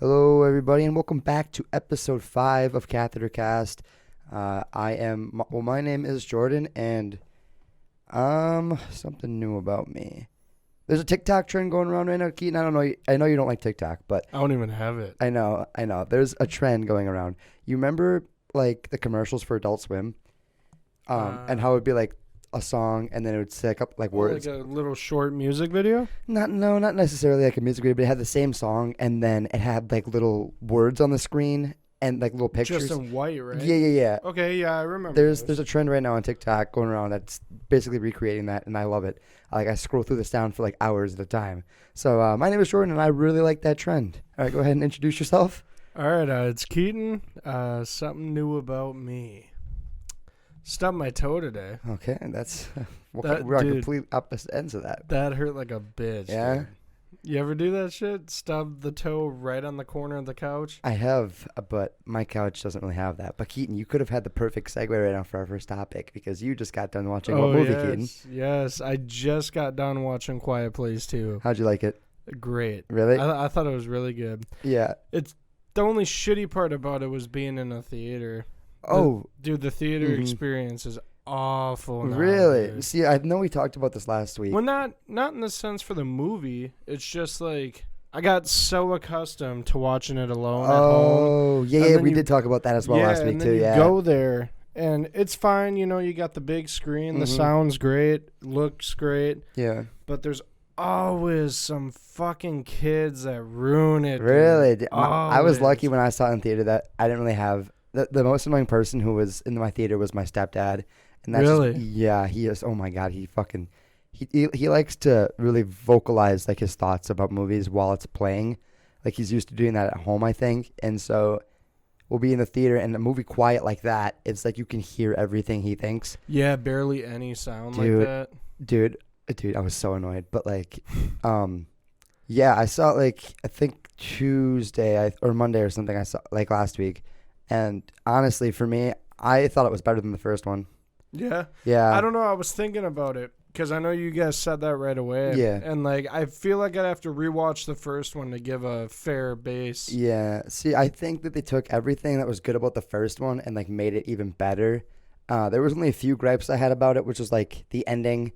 Hello, everybody, and welcome back to episode 5 of CatheterCast. My name is Jordan, and something new about me. There's a TikTok trend going around right now, Keaton. I don't know. I know you don't like TikTok, but I don't even have it. I know. There's a trend going around. You remember like the commercials for Adult Swim, and how it would be like a song, and then it would stick up like words. Like a little short music video? Not necessarily like a music video, but it had the same song, and then it had like little words on the screen and like little pictures. Just in white, right? Yeah. Okay, yeah, I remember. There's a trend right now on TikTok going around that's basically recreating that, and I love it. I scroll through this down for like hours at a time. So my name is Jordan, and I really like that trend. All right, go ahead and introduce yourself. All right, it's Keaton. Something new about me. Stubbed my toe today. Okay, and that's We're on complete opposite ends of that. That hurt like a bitch. Yeah? Dude. You ever do that shit? Stub the toe right on the corner of the couch? I have, but my couch doesn't really have that. But Keaton, you could have had the perfect segue right now for our first topic because you just got done watching what movie, Keaton? Yes, I just got done watching Quiet Place 2. How'd you like it? Great. Really? I thought it was really good. Yeah. It's the only shitty part about it was being in a theater. The theater experience is awful now, really? dude. See, I know we talked about this last week. Well, not in the sense for the movie. It's just like I got so accustomed to watching it alone at home. Oh, yeah, we did talk about that as well last week too. Yeah, go there and it's fine. You know, you got the big screen. The sound's great, looks great. Yeah, but there's always some fucking kids that ruin it. Really? I was lucky when I saw it in theater that I didn't really have the most annoying person who was in my theater was my stepdad. And that's really? Yeah, he is. Oh my God, he likes to really vocalize like his thoughts about movies while it's playing. Like he's used to doing that at home, I think. And so we'll be in the theater and a movie quiet like that. It's like you can hear everything he thinks. Yeah, barely any sound like that. Dude, I was so annoyed. But like, yeah, I saw it like I think Tuesday or Monday or something. I saw like last week, and honestly, for me, I thought it was better than the first one. Yeah. Yeah. I don't know. I was thinking about it because I know you guys said that right away. Yeah. And like, I feel like I'd have to rewatch the first one to give a fair base. Yeah. See, I think that they took everything that was good about the first one and like made it even better. There was only a few gripes I had about it, which was like the ending.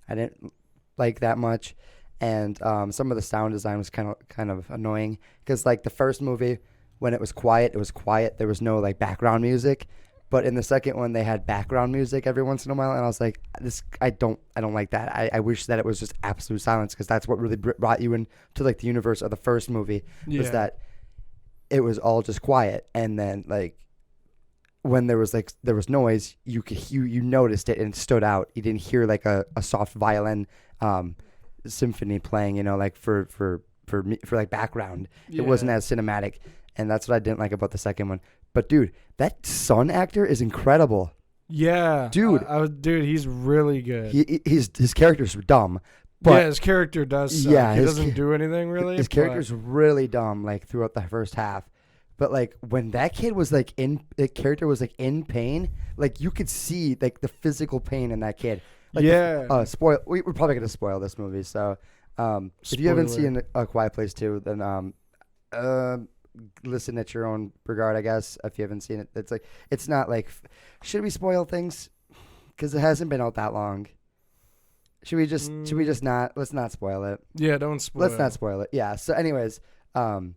I didn't like that much, and some of the sound design was kind of annoying because like the first movie, when it was quiet, it was quiet. There was no like background music. But in the second one, they had background music every once in a while, and I was like, I don't like that. I wish that it was just absolute silence because that's what really brought you into like the universe of the first movie. Yeah. Was that it was all just quiet, and then like when there was noise, you noticed it and it stood out. You didn't hear like a soft violin symphony playing, you know, like for like background. Yeah. It wasn't as cinematic, and that's what I didn't like about the second one. But dude, that son actor is incredible. Yeah, dude, dude, he's really good. His character's dumb, but yeah, his character does suck. Yeah, he doesn't do anything really. His character's really dumb, like throughout the first half. But like when that kid was like the character was like in pain, like you could see like the physical pain in that kid. Like, yeah. We're probably gonna spoil this movie, so if you haven't seen A Quiet Place 2, then listen at your own regard, I guess. If you haven't seen it, it's not like. Should we spoil things? Because it hasn't been out that long. Should we just not? Let's not spoil it. Yeah, don't spoil. Let's not spoil it. Yeah. So, anyways, the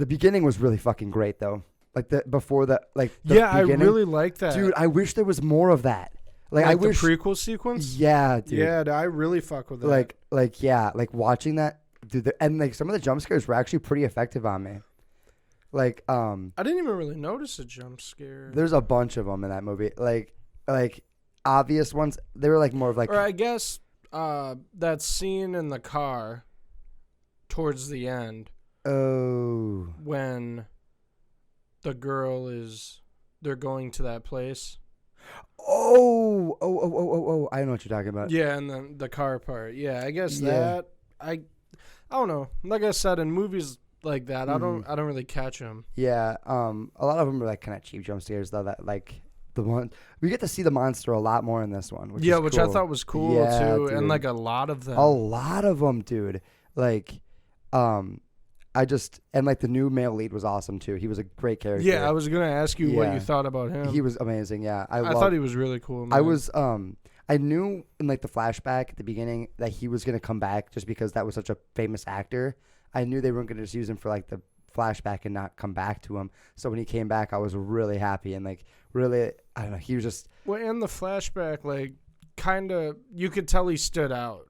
beginning was really fucking great though. Like I really like that, dude. I wish there was more of that. Like I wish the prequel sequence. Yeah, dude. Yeah, I really fuck with that. Like watching that. Dude, and like some of the jump scares were actually pretty effective on me. Like I didn't even really notice a jump scare. There's a bunch of them in that movie. Like obvious ones. They were like more of like. Or I guess that scene in the car towards the end. Oh. When the girl they're going to that place. Oh! I know what you're talking about. Yeah, and then the car part. Yeah, I guess that I don't know. Like I said, in movies like that, I don't really catch them. Yeah. A lot of them are like kind of cheap jump scares though. That like the one we get to see the monster a lot more in this one. Which I thought was cool too, dude. and like a lot of them. A lot of them, dude. Like, and like the new male lead was awesome too. He was a great character. Yeah, I was gonna ask you what Yeah. you thought about him. He was amazing. Yeah, I thought he was really cool. Man. I was I knew in like the flashback at the beginning that he was gonna come back just because that was such a famous actor. I knew they weren't gonna just use him for like the flashback and not come back to him. So when he came back, I was really happy and like really, I don't know. He was just in the flashback, like kind of you could tell he stood out.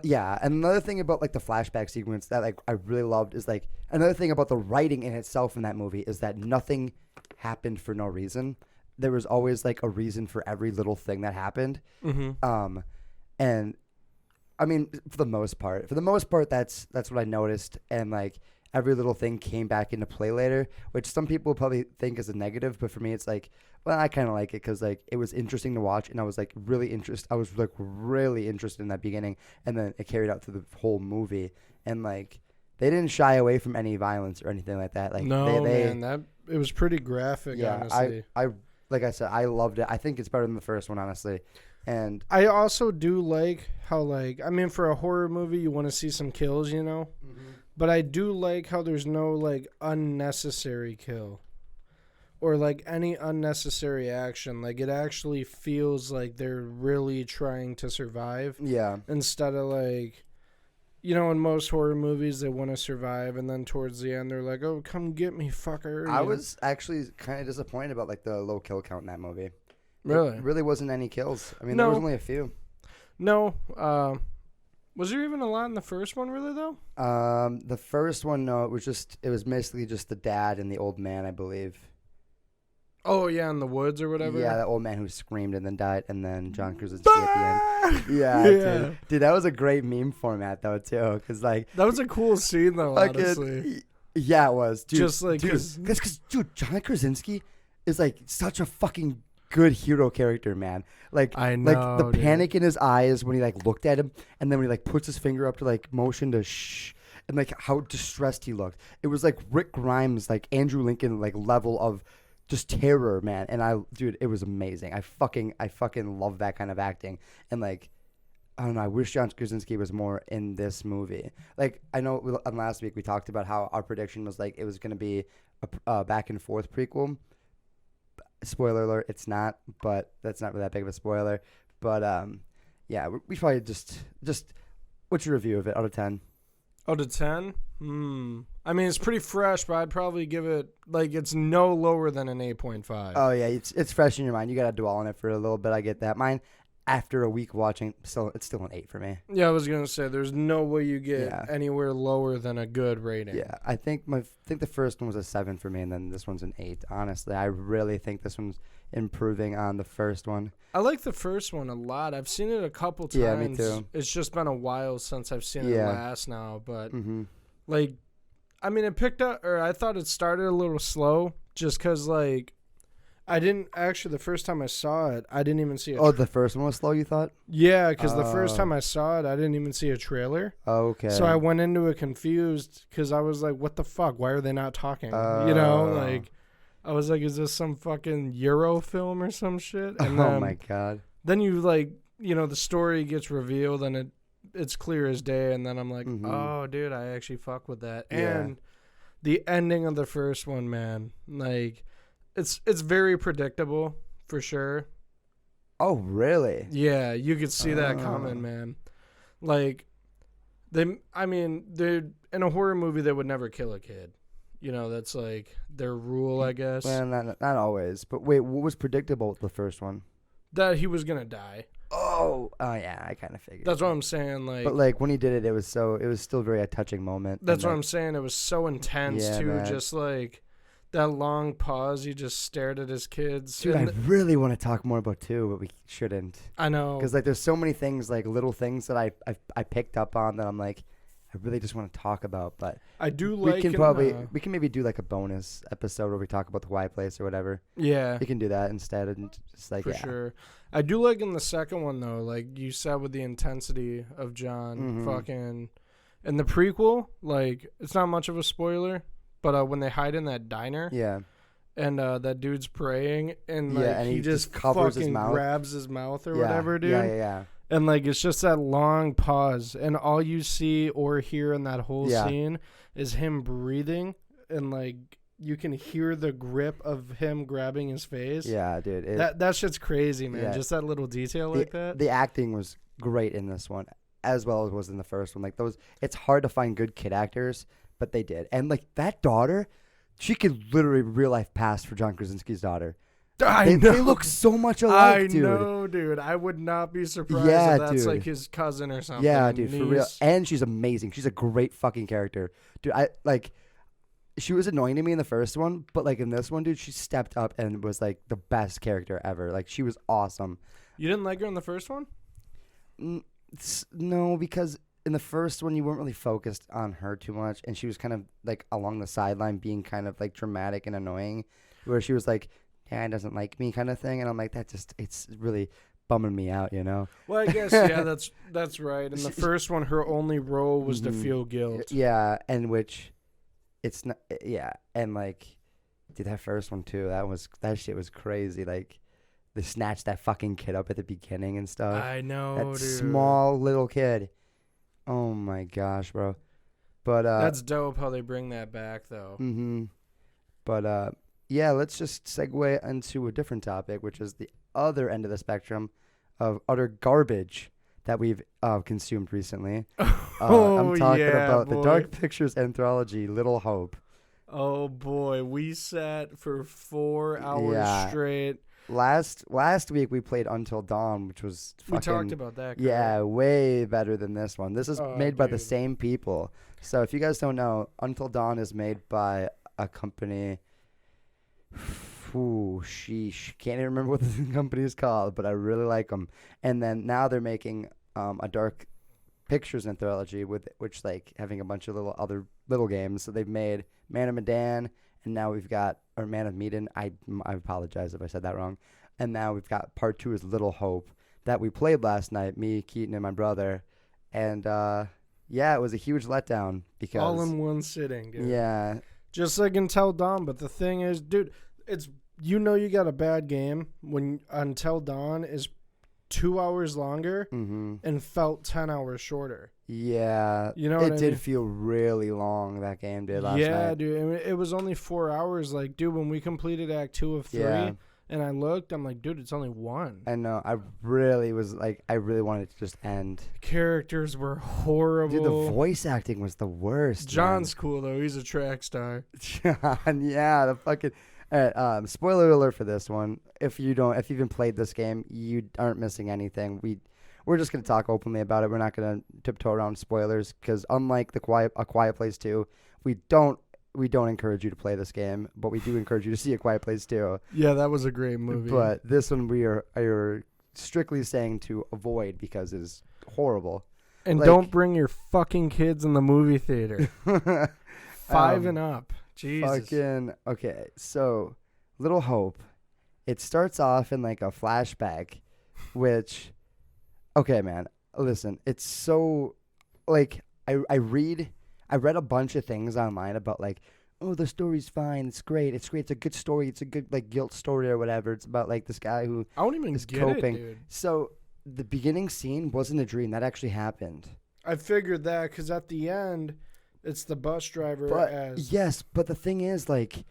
Yeah, and another thing about like the flashback sequence that like I really loved is like another thing about the writing in itself in that movie is that nothing happened for no reason. There was always like a reason for every little thing that happened. Mm-hmm. And I mean for the most part, that's what I noticed, and like every little thing came back into play later, which some people probably think is a negative, but for me it's like, well, I kind of like it because like it was interesting to watch, and I was like really interested in that beginning, and then it carried out through the whole movie, and like they didn't shy away from any violence or anything like that. Like no, man, that it was pretty graphic. Yeah, honestly, I like I said, I loved it. I think it's better than the first one, honestly. And I also do like how like I mean for a horror movie you want to see some kills, you know. Mm-hmm. But I do like how there's no, like, unnecessary kill or, like, any unnecessary action. Like, it actually feels like they're really trying to survive. Yeah. Instead of, like, you know, in most horror movies, they want to survive, and then towards the end, they're like, oh, come get me, fucker. I was actually kind of disappointed about, like, the low kill count in that movie. Really? It really wasn't any kills. I mean, there was only a few. No, was there even a lot in the first one, really, though? The first one, no. It was basically just the dad and the old man, I believe. Oh, yeah, in the woods or whatever? Yeah, that old man who screamed and then died, and then John Krasinski at the end. Yeah. Dude, that was a great meme format, though, too, because, like... That was a cool scene, though, honestly. Yeah, it was. Dude, just, like... Dude, John Krasinski is, like, such a fucking... good hero character, man. Like, I know, like the panic in his eyes when he like looked at him, and then when he like puts his finger up to like motion to shh, and like how distressed he looked. It was like Rick Grimes, like Andrew Lincoln, like level of just terror, man. And dude, it was amazing. I fucking love that kind of acting. And like, I don't know. I wish John Krasinski was more in this movie. Like, I know last week we talked about how our prediction was like it was going to be a back and forth prequel. Spoiler alert, it's not, but that's not really that big of a spoiler. But yeah, we probably just what's your review of it out of 10? Out of 10? I mean, it's pretty fresh, but I'd probably give it like it's no lower than an 8.5. Oh yeah, it's fresh in your mind. You gotta dwell on it for a little bit. I get that. Mine, after a week watching, it's still an 8 for me. Yeah, I was gonna say there's no way you get anywhere lower than a good rating. Yeah, I think the first one was a 7 for me, and then this one's an 8. Honestly, I really think this one's improving on the first one. I like the first one a lot. I've seen it a couple times. Yeah, me too. It's just been a while since I've seen it last now, but like, I mean, it picked up, or I thought it started a little slow, just because like. I didn't actually. The first time I saw it, I didn't even see it. Oh, the first one was slow, you thought? Yeah, because the first time I saw it, I didn't even see a trailer. Okay. So I went into it confused because I was like, "What the fuck? Why are they not talking?" You know, like I was like, "Is this some fucking Euro film or some shit?" And oh my god. Then you like, you know, the story gets revealed and it's clear as day, and then I'm like, "Oh, dude, I actually fuck with that." Yeah. And the ending of the first one, man, like. It's very predictable for sure. Oh, really? Yeah, you could see that coming, man. Like they're in a horror movie they would never kill a kid. You know, that's like their rule, I guess. Well, not always. But wait, what was predictable with the first one? That he was gonna die. Oh yeah, I kind of figured. That's what I'm saying. Like, but like when he did it, it was still very a touching moment. That's what I'm saying. It was so intense too. Man. Just like. That long pause, he just stared at his kids. Dude, I really want to talk more about 2, but we shouldn't. I know. Because like, there's so many things, like little things that I picked up on that I'm like, I really just want to talk about. But I do we can maybe do like a bonus episode where we talk about the Quiet Place or whatever. Yeah, we can do that instead, and just like for sure. I do like in the second one though, like you said with the intensity of John, fucking, in the prequel, like it's not much of a spoiler. But when they hide in that diner, and that dude's praying, and like and he just covers fucking his mouth. grabs his mouth or whatever, dude. Yeah. And like it's just that long pause, and all you see or hear in that whole scene is him breathing and like you can hear the grip of him grabbing his face. Yeah, dude. That shit's crazy, man. Yeah. Just that little detail like that. The acting was great in this one, as well as was in the first one. Like it's hard to find good kid actors, but they did. And like that daughter, she could literally real life pass for John Krasinski's daughter. They look so much alike, dude. I know, dude. I would not be surprised Yeah, if that's dude. like his cousin or something. Yeah, dude, for real. Niece. And she's amazing. She's a great fucking character, dude. She was annoying to me in the first one, but like in this one, dude, she stepped up and was like the best character ever. Like she was awesome. You didn't like her in the first one? No, because in the first one, you weren't really focused on her too much, and she was kind of like along the sideline, being kind of like dramatic and annoying, where she was like, "Dad doesn't like me," kind of thing, and I'm like, it's really bumming me out, you know? Well, I guess yeah, that's right. In the first one, her only role was to feel guilt. Yeah, and which it's not. Yeah, and like, dude, that first one too. That shit was crazy. Like, they snatched that fucking kid up at the beginning and stuff. I know, that dude. small little kid. Oh my gosh, bro. But that's dope how they bring that back, though. Mm-hmm. But yeah, let's just segue into a different topic, which is the other end of the spectrum of utter garbage that we've consumed recently. I'm talking about boy. the Dark Pictures anthology, Little Hope. Oh boy, we sat for 4 hours straight. Last week we played Until Dawn, which was fucking, we talked about that. Correct? Yeah, way better than this one. This is made by the dude. same people. So if you guys don't know, Until Dawn is made by a company. Ooh, sheesh. Can't even remember what the company is called, but I really like them. And then now they're making a Dark Pictures anthology which like having a bunch of other little games. So they've made Man of Medan, and now we've got Man of Medan. I apologize if I said that wrong. And now we've got part 2 is Little Hope that we played last night, me, Keaton, and my brother. And yeah, it was a huge letdown because all in one sitting, dude. Yeah. Just like Until Dawn, but the thing is, dude, it's you got a bad game when Until Dawn is 2 hours longer and felt 10 hours shorter. Yeah, you know what I did mean? feel really long. That game did last night. Yeah, dude, it was only 4 hours. Like, dude, when we completed Act 2 of 3, and I looked, I'm like, dude, it's only 1. I know. I really wanted it to just end. Characters were horrible. Dude, the voice acting was the worst. John's cool though. He's a track star. John, yeah, the fucking. Spoiler alert for this one. If you've even played this game, you aren't missing anything. We're just gonna talk openly about it. We're not gonna tiptoe around spoilers because unlike A Quiet Place 2, we don't encourage you to play this game, but we do encourage you to see A Quiet Place 2. Yeah, that was a great movie. But this one we are strictly saying to avoid because it is horrible. And don't bring your fucking kids in the movie theater. 5 and up. Jesus. Fucking okay. So, Little Hope. It starts off in like a flashback, which, okay, man. Listen, it's so like I read a bunch of things online about like, oh, the story's fine, it's great, it's a good story, it's a good like guilt story or whatever. It's about like this guy who I don't even is get coping. it, dude. So the beginning scene wasn't a dream; that actually happened. I figured that because at the end, it's the bus driver Yes, but the thing is, like,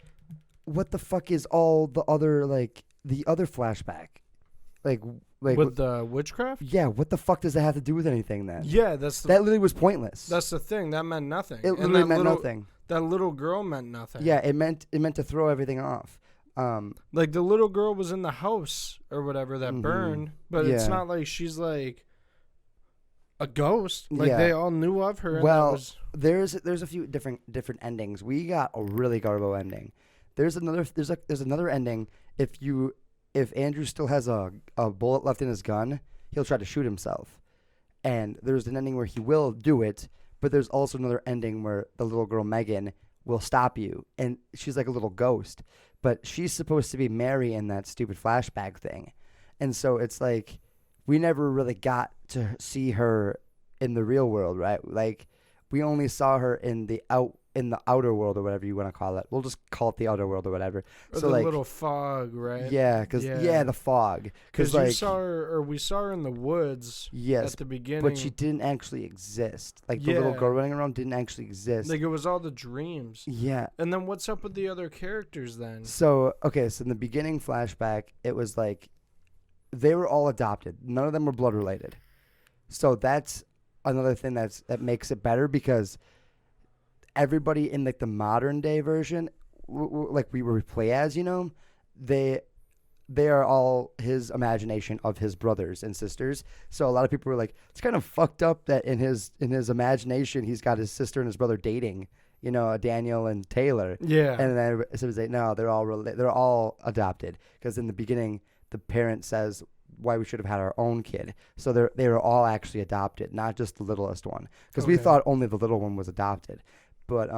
what the fuck is all the other flashback, like with the witchcraft? Yeah, what the fuck does that have to do with anything then? Yeah, that literally was pointless. That's the thing. That meant nothing. It literally meant nothing. That little girl meant nothing. Yeah, it meant to throw everything off. Like the little girl was in the house or whatever that burned, but it's not like she's like a ghost. Like they all knew of her. Well, there's a few different endings. We got a really garbo ending. There's another ending. If Andrew still has a bullet left in his gun, he'll try to shoot himself. And there's an ending where he will do it, but there's also another ending where the little girl Megan will stop you, and she's like a little ghost, but she's supposed to be Mary in that stupid flashback thing. And so it's like we never really got to see her in the real world, right? Like we only saw her in in the outer world or whatever you want to call it. We'll just call it the outer world or whatever. Or so the like little fog, right? yeah, because the fog. Because like, we saw her in the woods. Yes, at the beginning, but she didn't actually exist. Like the little girl running around didn't actually exist. Like it was all the dreams. Yeah. And then what's up with the other characters then? So in the beginning flashback, it was like they were all adopted. None of them were blood related. So that's another thing that makes it better, because everybody in like the modern day version, like we play as, they are all his imagination of his brothers and sisters. So a lot of people were like, it's kind of fucked up that in his imagination he's got his sister and his brother dating, Daniel and Taylor. Yeah. And then it was like, no, they're all adopted, because in the beginning the parent says why we should have had our own kid. So they were all actually adopted, not just the littlest one, because we thought only the little one was adopted. But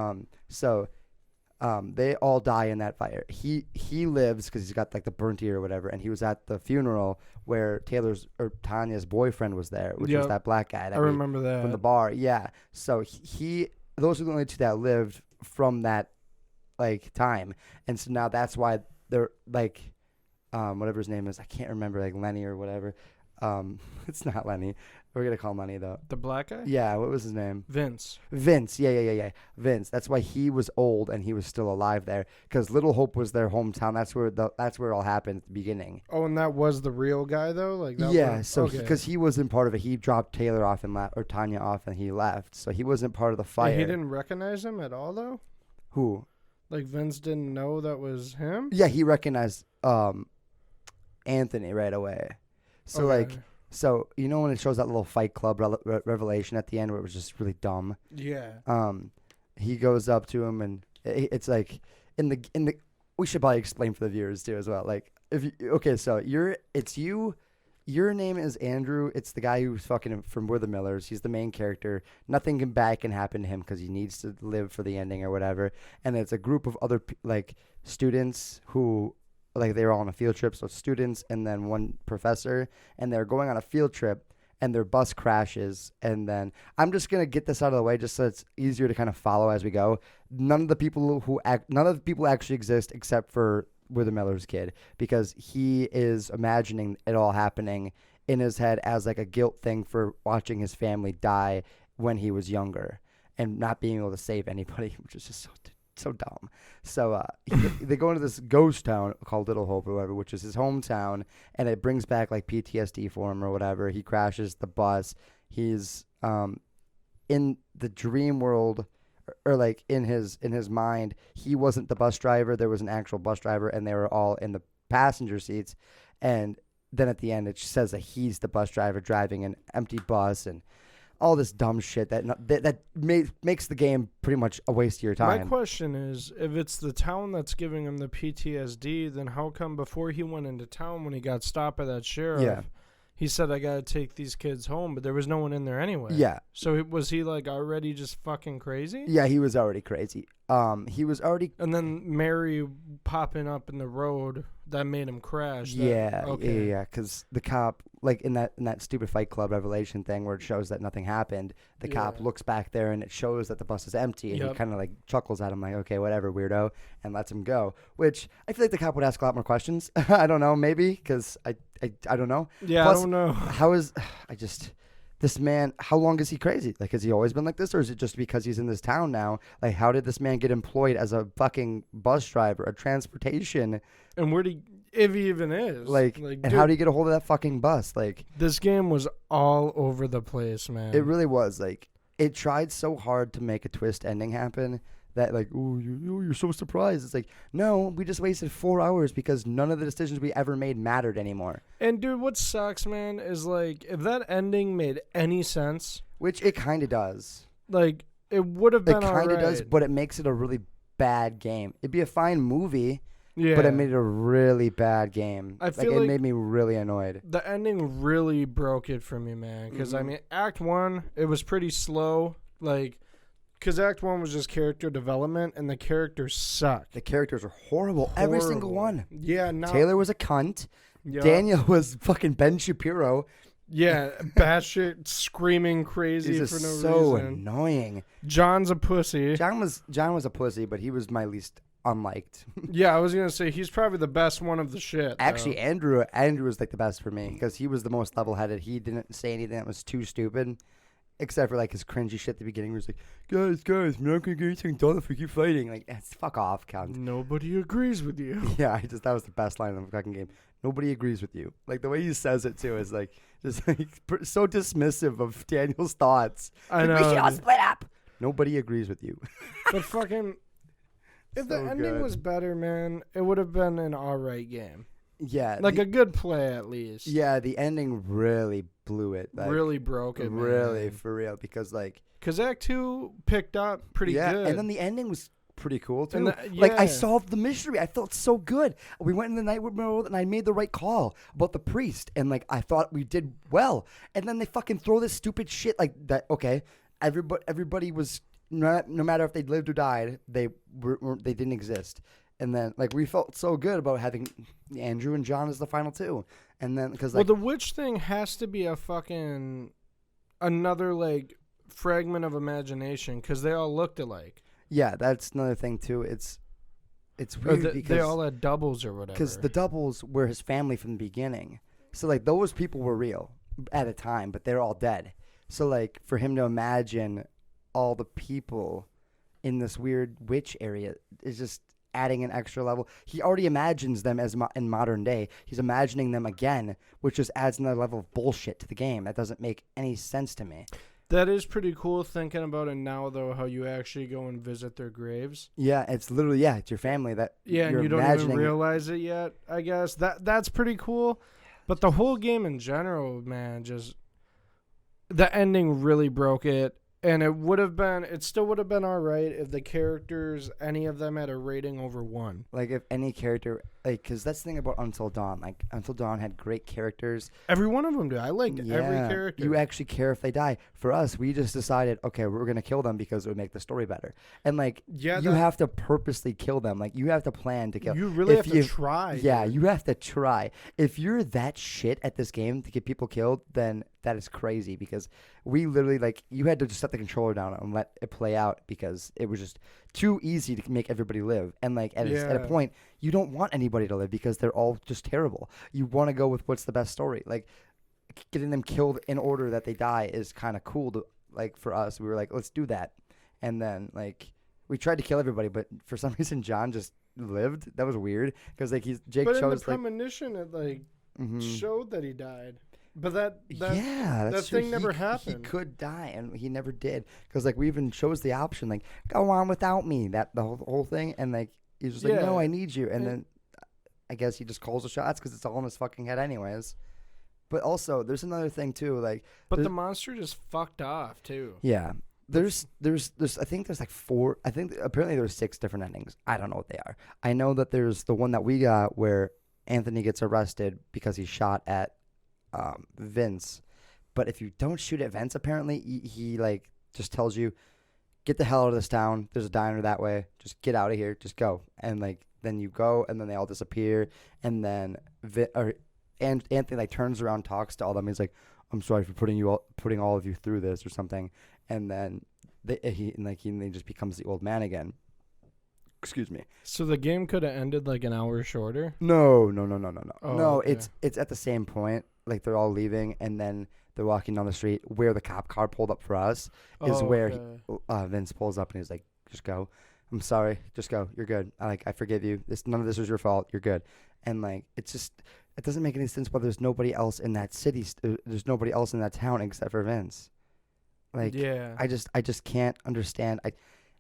they all die in that fire. He lives because he's got like the burnt ear or whatever, and he was at the funeral where Tanya's boyfriend was there, which was that black guy. I remember that from the bar. Yeah. So those are the only two that lived from that like time, and so now that's why they're like. Whatever his name is, I can't remember, like Lenny or whatever. It's not Lenny. We're gonna call him Lenny though. The black guy? Yeah. What was his name? Vince. Yeah. Vince. That's why he was old and he was still alive there, because Little Hope was their hometown. That's where it all happened at the beginning. Oh, and that was the real guy though, like that. Yeah. So because he wasn't part of it, he dropped Taylor off or Tanya off, and he left. So he wasn't part of the fire. And he didn't recognize him at all though. Who? Like Vince didn't know that was him. Yeah, he recognized Anthony right away. So so when it shows that little Fight Club revelation at the end where it was just really dumb. Yeah. He goes up to him, and it's like in the we should probably explain for the viewers too as well. Like so your name is Andrew. It's the guy who's fucking from We're the Millers. He's the main character. Nothing bad can happen to him because he needs to live for the ending or whatever. And it's a group of other like students who. Like they were all on a field trip, so students and then one professor, and they're going on a field trip, and their bus crashes. And then I'm just gonna get this out of the way, just so it's easier to kind of follow as we go. None of the people actually exist except for We're the Miller's kid, because he is imagining it all happening in his head as like a guilt thing for watching his family die when he was younger and not being able to save anybody, which is just so dumb. So they go into this ghost town called Little Hope or whatever, which is his hometown, and it brings back like PTSD for him or whatever. He crashes the bus. He's in the dream world, or like in his mind, he wasn't the bus driver. There was an actual bus driver, and they were all in the passenger seats. And then at the end, it says that he's the bus driver driving an empty bus, and all this dumb shit that makes the game pretty much a waste of your time. My question is, if it's the town that's giving him the PTSD, then how come before he went into town, when he got stopped by that sheriff, he said, I gotta take these kids home, but there was no one in there anyway? Yeah. So was he like already just fucking crazy? Yeah, he was already crazy. He was already... And then Mary popping up in the road, that made him crash. Yeah, because the cop, like in that stupid Fight Club revelation thing where it shows that nothing happened, the cop looks back there and it shows that the bus is empty, and he kind of like chuckles at him like, okay, whatever, weirdo, and lets him go. Which I feel like the cop would ask a lot more questions. I don't know, maybe, because I don't know. Yeah, plus, I don't know. This man, how long is he crazy? Like, has he always been like this, or is it just because he's in this town now? Like, how did this man get employed as a fucking bus driver, a transportation? And if he even is. And how do you get a hold of that fucking bus? Like, this game was all over the place, man. It really was. Like, it tried so hard to make a twist ending happen that, like, oh, you're so surprised. It's like, no, we just wasted 4 hours because none of the decisions we ever made mattered anymore. And, dude, what sucks, man, is, like, if that ending made any sense. Which it kind of does. Like, it would have been all right. It kind of does, but it makes it a really bad game. It'd be a fine movie. Yeah. But it made it a really bad game. I feel like it made me really annoyed. The ending really broke it for me, man. Because, I mean, Act 1, it was pretty slow. Like, because Act 1 was just character development, and the characters sucked. The characters are horrible. Every single one. Yeah. Taylor was a cunt. Yep. Daniel was fucking Ben Shapiro. Yeah, batshit screaming crazy He's for just no so reason. annoying. John's a pussy. John was a pussy, but he was my least unliked. Yeah, I was gonna say he's probably the best one of the shit. Actually, though. Andrew was like the best for me because he was the most level-headed. He didn't say anything that was too stupid, except for like his cringy shit at the beginning. Where he's like, guys, we're not gonna get anything done if we keep fighting. Like, fuck off, cunt. Nobody agrees with you. Yeah, that was the best line of the fucking game. Nobody agrees with you. Like the way he says it too is like just like so dismissive of Daniel's thoughts. I Like, know. we should all split up. Nobody agrees with you. But fucking, if the So ending good. was better, man, it would have been an alright game. Yeah, Like a good play at least. yeah. The ending really blew it. Like, really broke it, really man. for real because like Because Act 2 picked up pretty good. and then the ending was pretty cool too. And Like I yeah. solved the mystery. I felt so good. We went in the night mode and I made the right call about the priest and like I thought we did well. And then they fucking throw this stupid shit like that. Okay, everybody was no matter if they lived or died, they didn't exist. And then like we felt so good about having Andrew and John as the final two. And then because like well, the witch thing has to be a fucking another like fragment of imagination because they all looked alike. yeah, that's another thing too. It's Or weird because they all had doubles or whatever. because the doubles were his family from the beginning. So like those people were real at a time, but they're all dead. So like for him to imagine all the people in this weird witch area is just adding an extra level. He already imagines them as in modern day. He's imagining them again, which just adds another level of bullshit to the game. That doesn't make any sense to me. That is pretty cool thinking about it now, though, how you actually go and visit their graves. Yeah, it's literally it's your family that Yeah, you're and you don't imagining. even realize it yet, I guess. That's pretty cool. But the whole game in general, man, just the ending really broke it. And it still would have been all right if the characters, any of them, had a rating over 1. Like if any character, like, because that's the thing about Until Dawn. Like Until Dawn had great characters. Every one of them do. I liked every character. You actually care if they die. For us, we just decided, okay, we're gonna kill them because it would make the story better. And like, you have to purposely kill them. Like you have to plan to kill. You really If have to try. Yeah, dude. you have to try. If you're that shit at this game to get people killed, then that is crazy because we literally like you had to just set the controller down and let it play out because it was just too easy to make everybody live. And like at a point, you don't want anybody to live because they're all just terrible. You want to go with what's the best story. Like getting them killed in order that they die is kind of cool to like for us. We were like, let's do that. And then like we tried to kill everybody, but for some reason John just lived. That was weird because like Jake but in chose the premonition, it like showed that he died. But that that's true. thing never He happened. could die, and he never did. Because like we even chose the option, like go on without me. That the whole thing, and like he's just like, no, I need you. And then I guess he just calls the shots because it's all in his fucking head, anyways. But also, there's another thing too, like. But the monster just fucked off too. Yeah, there's I think there's like 4. I think apparently there's 6 different endings. I don't know what they are. I know that there's the one that we got where Anthony gets arrested because he shot at Vince, but if you don't shoot at Vince, apparently he like just tells you, get the hell out of this town. There's a diner that way. Just get out of here. Just go. And like then you go, and then they all disappear, and then Anthony like turns around, talks to all of them. He's like, I'm sorry for putting all of you through this or something, and then he just becomes the old man again. Excuse me. So the game could have ended like an hour shorter? No. Oh, No, okay. it's at the same point. Like they're all leaving, and then they're walking down the street where the cop car pulled up for us is where Vince pulls up and he's like, "Just go. I'm sorry. Just go. You're good. I forgive you. None of this was your fault. You're good." And like it doesn't make any sense. But there's nobody else in that city. There's nobody else in that town except for Vince. Like I just can't understand.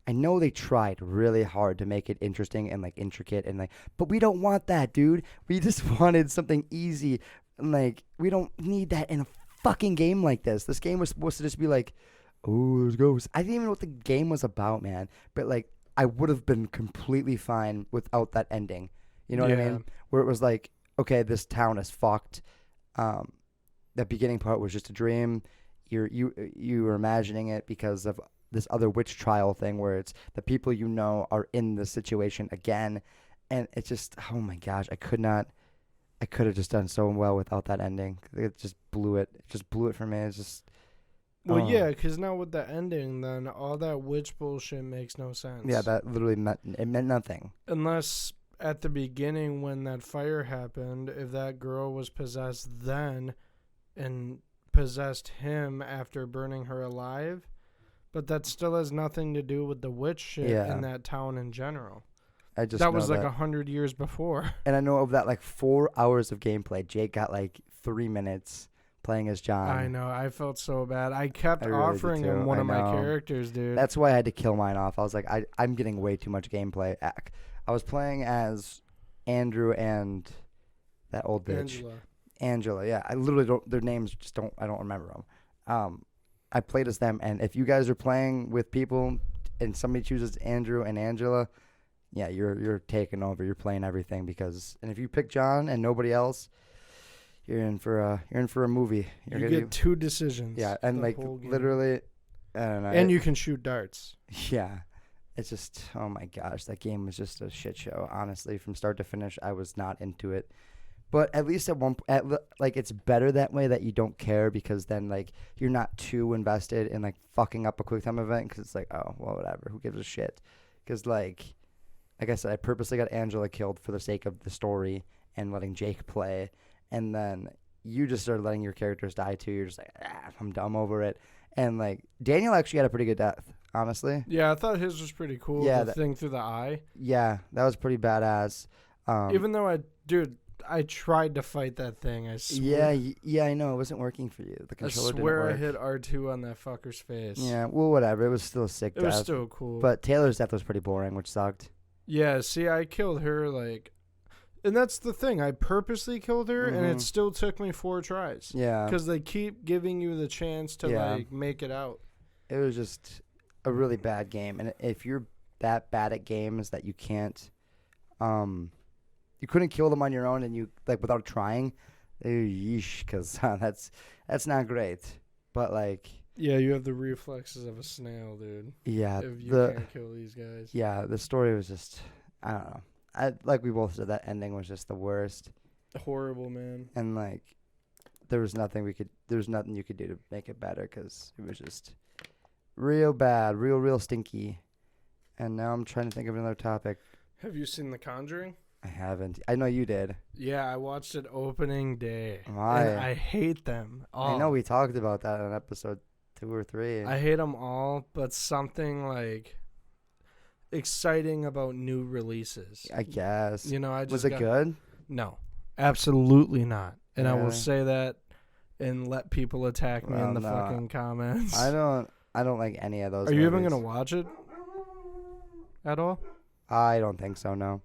I know they tried really hard to make it interesting and like intricate and like, but we don't want that, dude. We just wanted something easy. And like, we don't need that in a fucking game like this. This game was supposed to just be like, oh, there's ghosts. I didn't even know what the game was about, man. But like, I would have been completely fine without that ending. You know what I mean? Where it was like, okay, this town is fucked. That beginning part was just a dream. You were imagining it because of this other witch trial thing where it's the people you know are in the situation again, and it's just, oh my gosh, I could not I could have just done so well without that ending. It just blew it. It just blew it for me. It's just. Well, Oh. yeah, because now with the ending, then all that witch bullshit makes no sense. Yeah, that literally meant nothing. Unless at the beginning when that fire happened, if that girl was possessed then and possessed him after burning her alive, but that still has nothing to do with the witch shit in that town in general. I just that know was like 100 years before. And I know of that like 4 hours of gameplay, Jake got like 3 minutes playing as John. I know. I felt so bad. I kept really offering him one of my characters, dude. That's why I had to kill mine off. I was like, I'm getting way too much gameplay. I was playing as Andrew and that old bitch. Angela, yeah. I literally don't, their names just don't, I don't remember them. I played as them, and if you guys are playing with people and somebody chooses Andrew and Angela, yeah, you're taking over. You're playing everything and if you pick John and nobody else, you're in for a movie. You get 2 decisions. Yeah, and like literally, I don't know. And you can shoot darts. Yeah, it's just, oh my gosh, that game was just a shit show. Honestly, from start to finish, I was not into it. But at least like it's better that way, that you don't care, because then like you're not too invested in like fucking up a quick time event, because it's like, oh well, whatever, who gives a shit? Because like I said, I purposely got Angela killed for the sake of the story and letting Jake play, and then you just started letting your characters die too. You're just like, I'm dumb over it. And like Daniel actually had a pretty good death, honestly. Yeah, I thought his was pretty cool. Yeah, the thing through the eye. Yeah, that was pretty badass. Even though I tried to fight that thing. I swear. Yeah, I know. It wasn't working for you. The controller didn't I work. hit R2 on that fucker's face. Yeah, well, whatever. It was still a sick death. It was still cool. But Taylor's death was pretty boring, which sucked. Yeah, see, I killed her, like... And that's the thing. I purposely killed her, and it still took me 4 tries. Yeah. Because they keep giving you the chance to, like, make it out. It was just a really bad game. And if you're that bad at games that you can't... you couldn't kill them on your own, and you like without trying, yeesh, because that's not great. But like, yeah, you have the reflexes of a snail, dude. Yeah, if you can't kill these guys. Yeah, the story was just, I don't know. Like we both said, that ending was just the worst. Horrible, man. And like, there was nothing you could do to make it better, because it was just real bad, real stinky. And now I'm trying to think of another topic. Have you seen The Conjuring? I haven't. I know you did. Yeah, I watched it opening day. Why? And I hate them all. I know we talked about that on episode 2 or 3. I hate them all, but something like exciting about new releases. I guess. You know, was it good? No, absolutely not. And I will say that and let people attack me in the fucking comments. I don't like any of those. Are you even gonna watch it at all? I don't think so. No.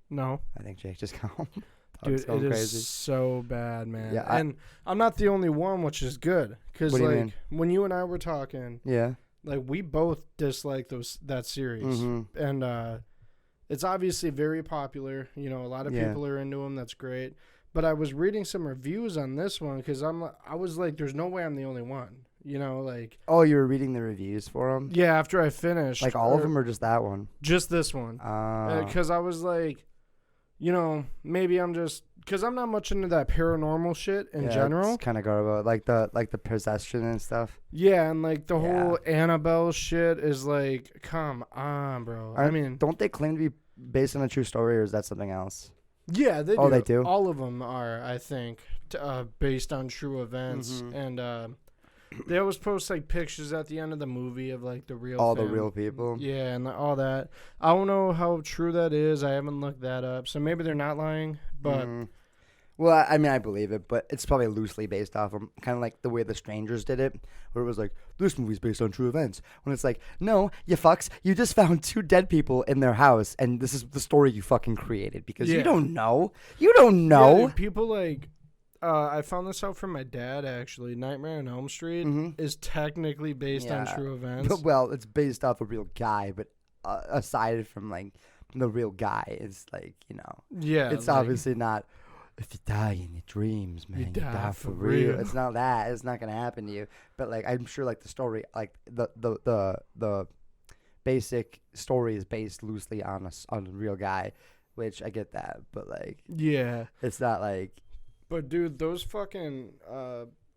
No. I think Jake just got home. Dude, it is crazy. So bad, man. Yeah, and I'm not the only one, which is good. Because, like, when you and I were talking, like, we both dislike that series. Mm-hmm. And it's obviously very popular. You know, a lot of people are into them. That's great. But I was reading some reviews on this one because I was like, there's no way I'm the only one. You know, like... Oh, you were reading the reviews for them? Yeah, after I finished. Like, all of them or just that one? Just this one. Because I was like... You know, maybe I'm just because I'm not much into that paranormal shit in general. It's kind of garbage, like the possession and stuff. Yeah, and like the whole Annabelle shit is like, come on, bro. I mean, don't they claim to be based on a true story, or is that something else? Yeah, they do. Oh, they do. All of them are, I think, based on true events, and they always post like pictures at the end of the movie of like the real the real people. Yeah, and all that. I don't know how true that is. I haven't looked that up, so maybe they're not lying. But well, I mean, I believe it, but it's probably loosely based off of kind of like the way The Strangers did it, where it was like, this movie's based on true events. When it's like, no, you fucks, you just found 2 dead people in their house, and this is the story you fucking created because you don't know. You don't know. Yeah, dude, people like. I found this out from my dad, actually. Nightmare on Elm Street is technically based on true events. But, well, it's based off a real guy, but aside from, like, the real guy, it's, like, you know. Yeah. It's like, obviously not, if you die in your dreams, man, you die for real. It's not that. It's not going to happen to you. But, like, I'm sure, like, the story, like, the basic story is based loosely on a real guy. which I get that, but like, Yeah. it's not like. But dude, those fucking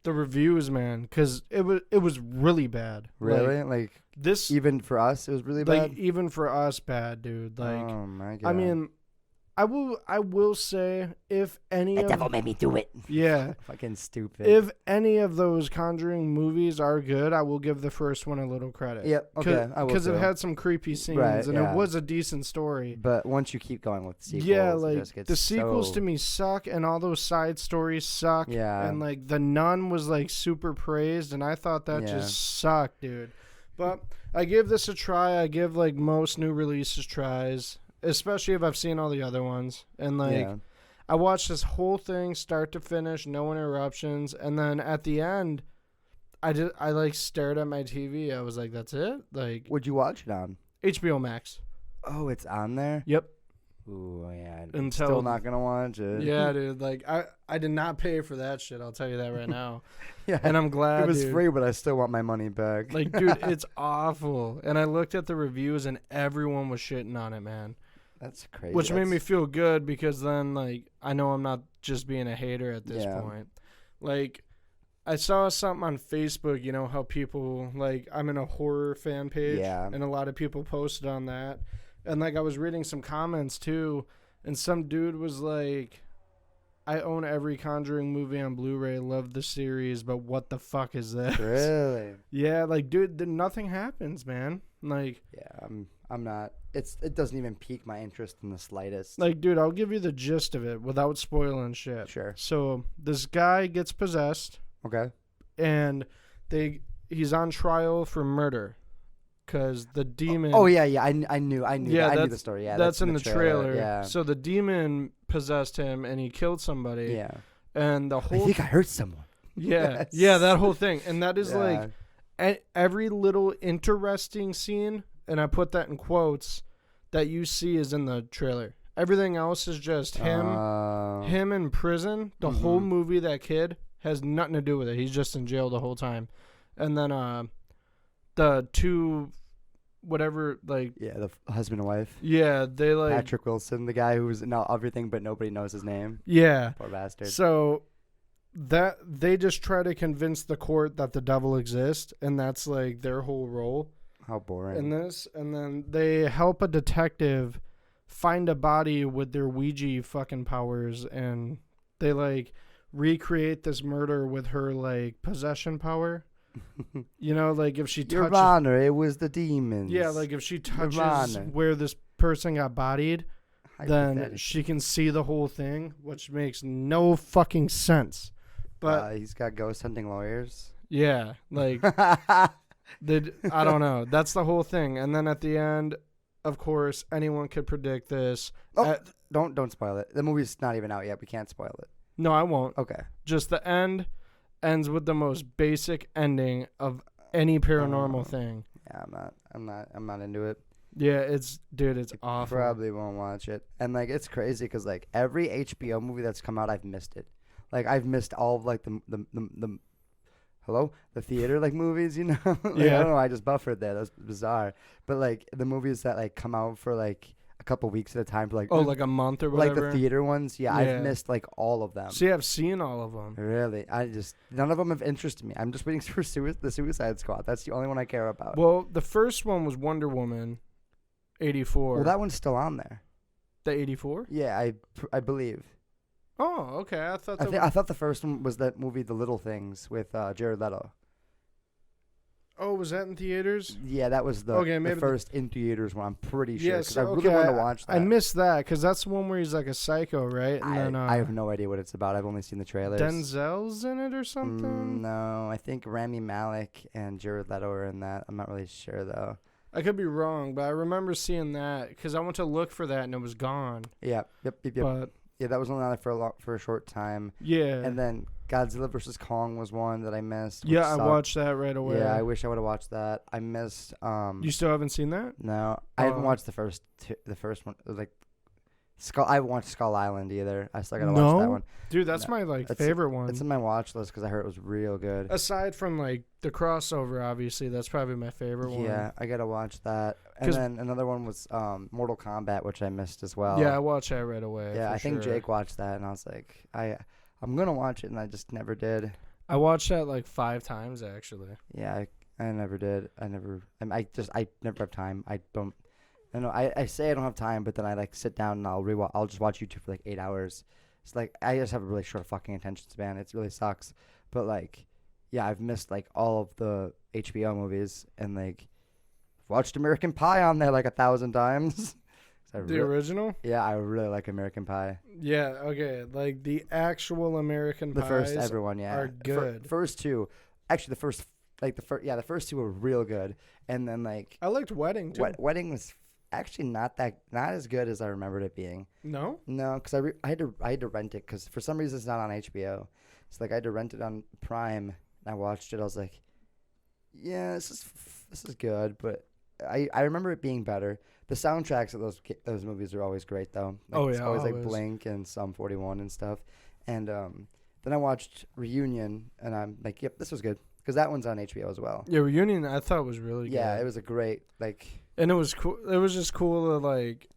the reviews, man, because it was really bad. Really? Like this, even for us, it was really like bad. even for us, bad, dude. Like, Oh my god. I mean, I will say if any the of devil made me do it. yeah. Fucking stupid. If any of those Conjuring movies are good, I will give the first one a little credit. Yep. Okay. I will Because it too. had some creepy scenes Right, and yeah. it was a decent story. But once you keep going with the sequels, Yeah, it like just gets the sequels so- to me suck, and all those side stories suck. Yeah. And like the Nun was like super praised, and I thought that Yeah. just sucked, dude. But I give this a try. I give like most new releases tries, especially if I've seen all the other ones. And like Yeah. I watched this whole thing start to finish, no interruptions, and then at the end, I like stared at my TV. I was like, "That's it." Like Would you watch it on? HBO Max. Oh, it's on there. Yep. Ooh, yeah. I'm Until- still not gonna watch it. Yeah, dude. Like I did not pay for that shit. I'll tell you that right now. Yeah. And I'm glad it was dude. free, but I still want my money back. Like, dude, it's awful. And I looked at the reviews, and everyone was shitting on it, man. That's crazy. Which made That's- me feel good because then, like, I know I'm not just being a hater at this Yeah. point. Like, I saw something on Facebook, you know, how people, like, I'm in a horror fan page. Yeah. And a lot of people posted on that. And, like, I was reading some comments, too. And some dude was like, I own every Conjuring movie on Blu-ray, love the series, but what the fuck is this? Really? Yeah, like, dude, nothing happens, man. Like, Yeah. I'm not. It doesn't even pique my interest in the slightest. like, dude, I'll give you the gist of it without spoiling shit. Sure. So this guy gets possessed, Okay. and he's on trial for murder, cause the demon. Oh yeah. I knew. Yeah, I knew that's- the story. Yeah. that's in the trailer. Yeah. So the demon possessed him, and he killed somebody. Yeah. And the I whole. think I hurt someone. Yeah. Yes. Yeah, that whole thing, and that is Yeah. like every little interesting scene, and I put that in quotes, that you see is in the trailer. Everything else is just him in prison. The whole movie, that kid has nothing to do with it. He's just in jail the whole time. And then the two, whatever, like, Yeah, the husband and wife. yeah, they like, Patrick Wilson, the guy who's now everything, but nobody knows his name. yeah. Poor bastard. So that they just try to convince the court that the devil exists, and that's like their whole role How boring. in this. And then they help a detective find a body with their Ouija fucking powers, and they like recreate this murder with her like possession power. You know, like if she Your touches, Honor, it was the demons. yeah, like if she touches Honor. where this person got bodied, then Hypothetically. she can see the whole thing, which makes no fucking sense. But he's got ghost hunting lawyers. yeah, like I don't know. That's the whole thing. And then at the end, of course, anyone could predict this. Oh, don't spoil it. The movie's not even out yet. We can't spoil it. No, I won't. Okay. Just the end ends with the most basic ending of any paranormal thing. Yeah, I'm not into it. Yeah, it's awful. Probably won't watch it. And like it's crazy because like every HBO movie that's come out, I've missed it. Like I've missed all of like the theater like movies, you know. Like, Yeah. I don't know. I just buffered there. That's bizarre. But like the movies that like come out for like a couple weeks at a time, for like like a month or like whatever. the theater ones. Yeah, Yeah. I've missed like all of them. See, I've seen all of them. Really, none of them have interested me. I'm just waiting for the Suicide Squad. That's the only one I care about. Well, the first one was Wonder Woman, 84. Well, that one's still on there. The 84? Yeah, I believe. Oh, okay. I thought I thought the first one was that movie, The Little Things, with Jared Leto. Oh, was that in theaters? Yeah, that was the first in theaters one. I'm pretty sure because I really wanted to watch that. I missed that because that's the one where he's like a psycho, right? And then I have no idea what it's about. I've only seen the trailers. Denzel's in it or something. No, I think Rami Malek and Jared Leto are in that. I'm not really sure though. I could be wrong, but I remember seeing that because I went to look for that and it was gone. Yeah, yep. But yeah, that was only on there for a short time. yeah, And then Godzilla vs. Kong was one that I missed. yeah, I sucked. watched that right away. Yeah, I wish I would have watched that. I missed. You still haven't seen that? No, I haven't watched the first one. It was like I haven't watched Skull Island either. I still gotta watch that one. Dude, that's my favorite one. It's in my watch list because I heard it was real good. Aside from like the crossover, obviously, that's probably my favorite one. Yeah, I gotta watch that. And then another one was Mortal Kombat, which I missed as well. Yeah, I watched that right away. Yeah, I think sure. Jake watched that, and I was like, I'm gonna watch it, and I just never did. I watched that like 5 times actually. Yeah, I never did. I never have time. I don't. I know. I say I don't have time, but then I like sit down and I'll just watch YouTube for like 8 hours. It's like I just have a really short fucking attention span. It really sucks. But like, yeah, I've missed like all of the HBO movies and like watched American Pie on there like 1,000 times. The original? Yeah, I really like American Pie. Yeah, okay. Like the actual American Pies. The first ever one, yeah, are good. First two, actually the first two were real good, and then like I liked Wedding too. Wedding was actually not as good as I remembered it being. No, because I had to rent it because for some reason it's not on HBO. So like I had to rent it on Prime. And I watched it. I was like, yeah, this is good, but I remember it being better. The soundtracks of those movies are always great though. Like, it's always like Blink and Sum 41 and stuff. And then I watched Reunion, and I'm like, yep, this was good because that one's on HBO as well. Yeah, Reunion I thought was really good. Yeah, it was a great and it was cool. It was just cool to like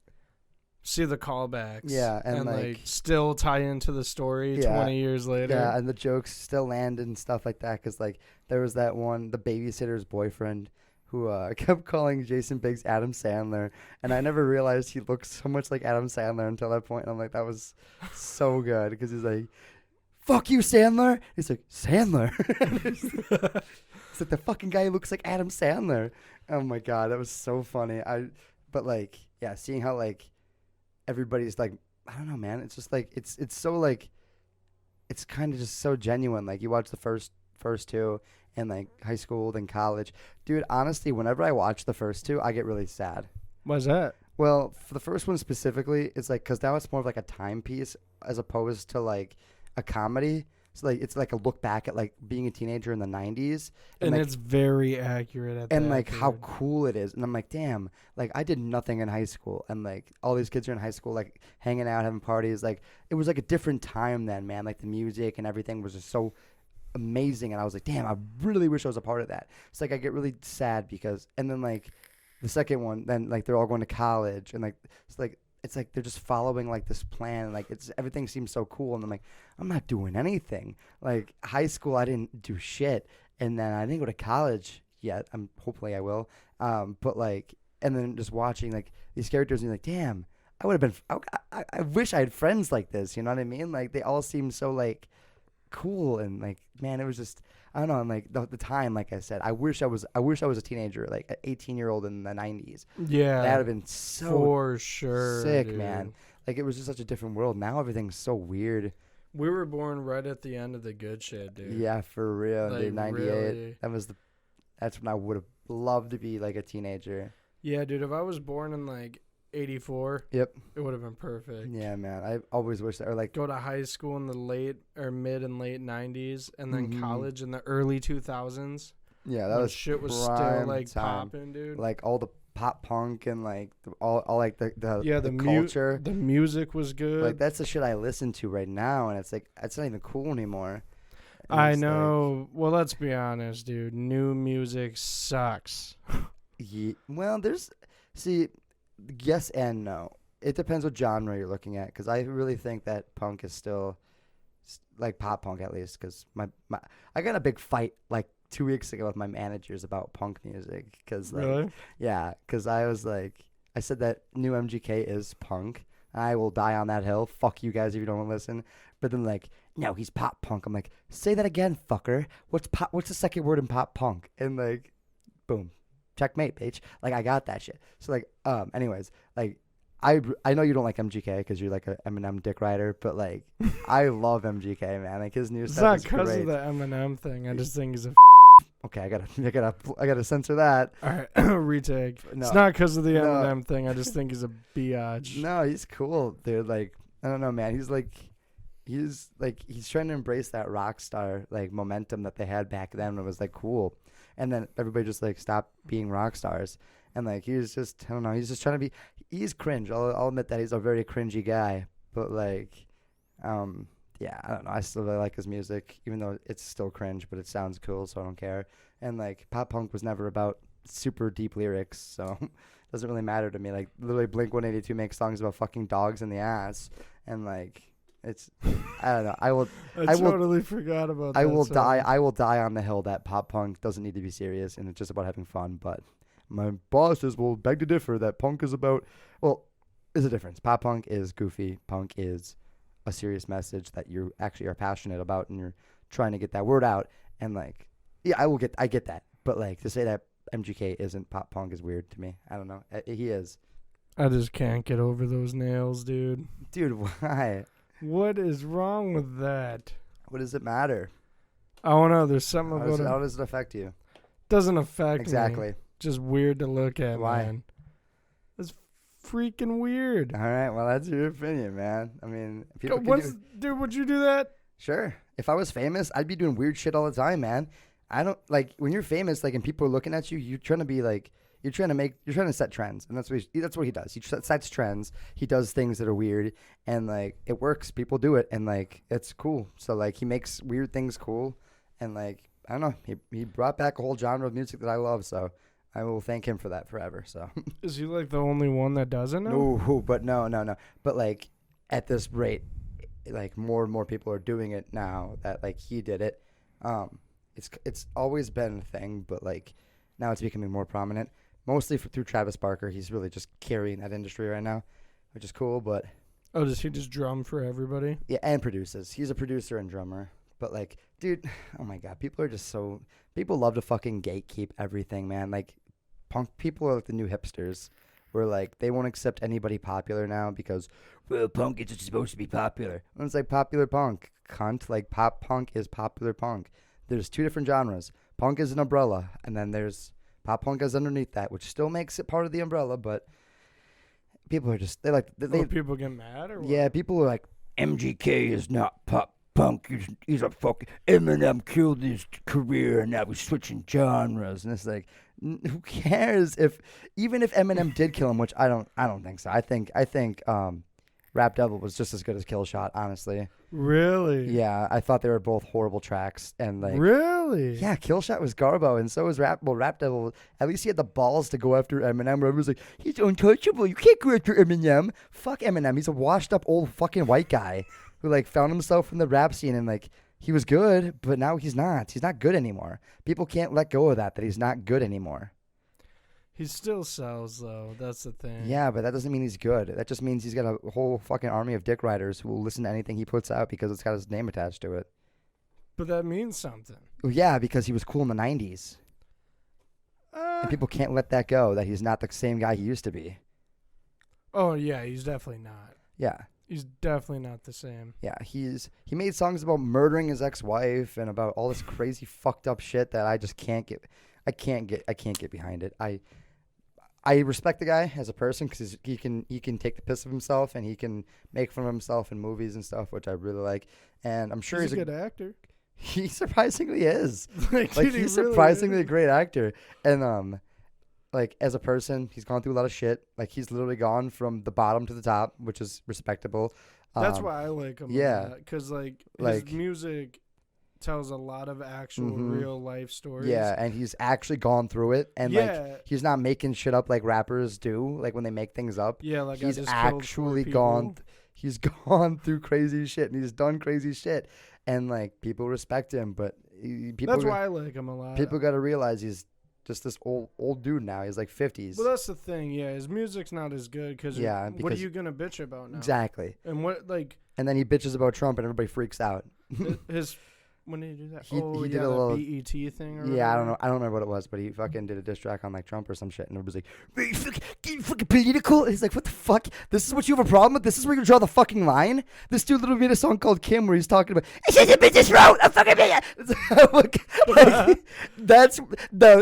see the callbacks. Yeah, and like still tie into the story 20 years later. Yeah, and the jokes still land and stuff like that because like there was that one, the babysitter's boyfriend, who kept calling Jason Biggs Adam Sandler, and I never realized he looked so much like Adam Sandler until that point. And I'm like, that was so good because he's like, "Fuck you, Sandler." He's like, "Sandler." It's like the fucking guy who looks like Adam Sandler. Oh my god, that was so funny. But like, yeah, seeing how like everybody's like, I don't know, man. It's just like it's so like it's kind of just so genuine. Like you watch the first two. And like high school, then college. Dude, honestly, whenever I watch the first two, I get really sad. Why's that? Well, for the first one specifically, it's like, because now it's more of like a timepiece as opposed to like a comedy. So like it's like a look back at like being a teenager in the 90s. And like, it's very accurate at that. And like how cool it is. And I'm like, damn, like I did nothing in high school. And like all these kids are in high school, like hanging out, having parties. Like it was like a different time then, man. Like the music and everything was just so amazing, and I was like, damn, I really wish I was a part of that. It's like I get really sad because, and then like the second one, then like they're all going to college, and like it's like they're just following like this plan, and like it's everything seems so cool, and I'm like, I'm not doing anything. Like high school, I didn't do shit, and then I didn't go to college yet. Hopefully I will. But like, and then just watching like these characters, and you're like, damn, I would have been. I wish I had friends like this. You know what I mean? Like they all seem so like cool, and like, man, it was just, I don't know. And like the time, like I said, I wish I was a teenager, like an 18-year-old in the 90s. Yeah, that would have been so for sure sick, dude. Man. Like it was just such a different world. Now everything's so weird. We were born right at the end of the good shit, dude. Yeah, for real, like, dude. 98. Really. That's when I would have loved to be like a teenager. Yeah, dude. If I was born in like 84, yep, it would have been perfect. Yeah, man. I always wish that, or like go to high school in the mid and late 90s, and then college in the early 2000s. Yeah, that was shit was still like time. Popping, dude. Like all the pop punk and like all like the culture. The music was good. Like that's the shit I listen to right now, and it's like it's not even cool anymore. And I know. Well, let's be honest, dude. New music sucks. Yeah, well, yes and no. It depends what genre you're looking at, because I really think that punk is still like pop punk, at least. Because I got a big fight like 2 weeks ago with my managers about punk music. Cause like, really? Yeah, because I said that new MGK is punk. I will die on that hill. Fuck you guys if you don't want to listen. But then like, no, he's pop punk. I'm like, say that again, fucker. What's the second word in pop punk? And like, boom. Checkmate, bitch. Like, I got that shit. So, like, anyways, like, I know you don't like MGK because you're like a Eminem dick rider, but like, I love MGK, man. Like his new stuff is great. It's not because of the Eminem thing. I just think he's a. Okay, I gotta censor that. All right, retake. No, it's not because of the Eminem thing. I just think he's a biatch. No, he's cool, dude. Like, I don't know, man. He's trying to embrace that rock star like momentum that they had back then. It was like cool. And then everybody just like stopped being rock stars, and like he's just, I don't know, he's just trying to be. He's cringe. I'll admit that he's a very cringy guy, but like, yeah, I don't know. I still really like his music, even though it's still cringe, but it sounds cool, so I don't care. And like, pop punk was never about super deep lyrics, so it doesn't really matter to me. Like literally, Blink-182 makes songs about fucking dogs in the ass, and like it's I don't know. I will totally forgot about that. I will die. I will die on the hill that pop punk doesn't need to be serious and it's just about having fun. But my bosses will beg to differ that punk is about. Well, there's a difference. Pop punk is goofy. Punk is a serious message that you actually are passionate about and you're trying to get that word out. And like, yeah, I get that. But like to say that MGK isn't pop punk is weird to me. I don't know. He is. I just can't get over those nails, dude. Dude, why? What is wrong with that? What does it matter? I don't know. There's something about it. How does it affect you? Doesn't affect me. Exactly. Just weird to look at, Why? man. It's freaking weird. All right. Well, that's your opinion, man. I mean, people Dude, would you do that? Sure. If I was famous, I'd be doing weird shit all the time, man. I don't like when you're famous, like, and people are looking at you. You're trying to set trends, and that's what he does. He sets trends. He does things that are weird, and like it works. People do it, and like it's cool. So like he makes weird things cool, and like I don't know. He brought back a whole genre of music that I love. So I will thank him for that forever. So is he like the only one that doesn't know? No, but no. But like at this rate, like more and more people are doing it now that like he did it. It's always been a thing, but like now it's becoming more prominent. Mostly through Travis Barker. He's really just carrying that industry right now, which is cool. But does he just drum for everybody? Yeah, and produces. He's a producer and drummer. But like, dude, oh my God, people love to fucking gatekeep everything, man. Like, punk people are like the new hipsters, where like they won't accept anybody popular now because punk is just supposed to be popular. And it's like popular punk, cunt. Like pop punk is popular punk. There's two different genres. Punk is an umbrella, and then there's pop punk is underneath that, which still makes it part of the umbrella, but people are just people get mad or what? Yeah, people are like, MGK is not pop punk. He's a fucking Eminem killed his career and now he's switching genres, and it's like, who cares even if Eminem did kill him, which I don't think so. I think Rap Devil was just as good as Kill Shot, honestly. Really? Yeah, I thought they were both horrible tracks, and like really, yeah, Kill Shot was garbo, and so was Rap Devil. At least he had the balls to go after Eminem. Where everyone's like, he's untouchable. You can't go after Eminem. Fuck Eminem. He's a washed up old fucking white guy who like found himself in the rap scene, and like he was good, but now he's not. He's not good anymore. People can't let go of that he's not good anymore. He still sells, though. That's the thing. Yeah, but that doesn't mean he's good. That just means he's got a whole fucking army of dick riders who will listen to anything he puts out because it's got his name attached to it. But that means something. Well, yeah, because he was cool in the 90s. And people can't let that go, that he's not the same guy he used to be. Oh, yeah, he's definitely not. Yeah. He's definitely not the same. Yeah, he made songs about murdering his ex-wife and about all this crazy fucked up shit that I just can't get behind it. I respect the guy as a person because he can take the piss of himself and he can make fun of himself in movies and stuff, which I really like. And I'm sure he's a good actor. He surprisingly is. Like he's really surprisingly a great actor. And like as a person, he's gone through a lot of shit. Like he's literally gone from the bottom to the top, which is respectable. That's why I like him. Yeah, because like his music tells a lot of actual real life stories. Yeah, and he's actually gone through it, and like he's not making shit up like rappers do, like when they make things up. Yeah, like he's actually gone. He's gone through crazy shit, and he's done crazy shit, and like people respect him. But that's why I like him a lot. People got to realize he's just this old dude now. He's like 50s. Well, that's the thing. Yeah, his music's not as good because what are you gonna bitch about now? Exactly. And what like? And then he bitches about Trump, and everybody freaks out. When did he do that? He did a little BET thing. Or I don't know. I don't remember what it was, but he fucking did a diss track on like Trump or some shit, and everybody's like, "Get fucking political." He's like, "What the fuck? This is what you have a problem with? This is where you draw the fucking line." This dude literally made a song called Kim where he's talking about, "It's just a business road. I'm fucking that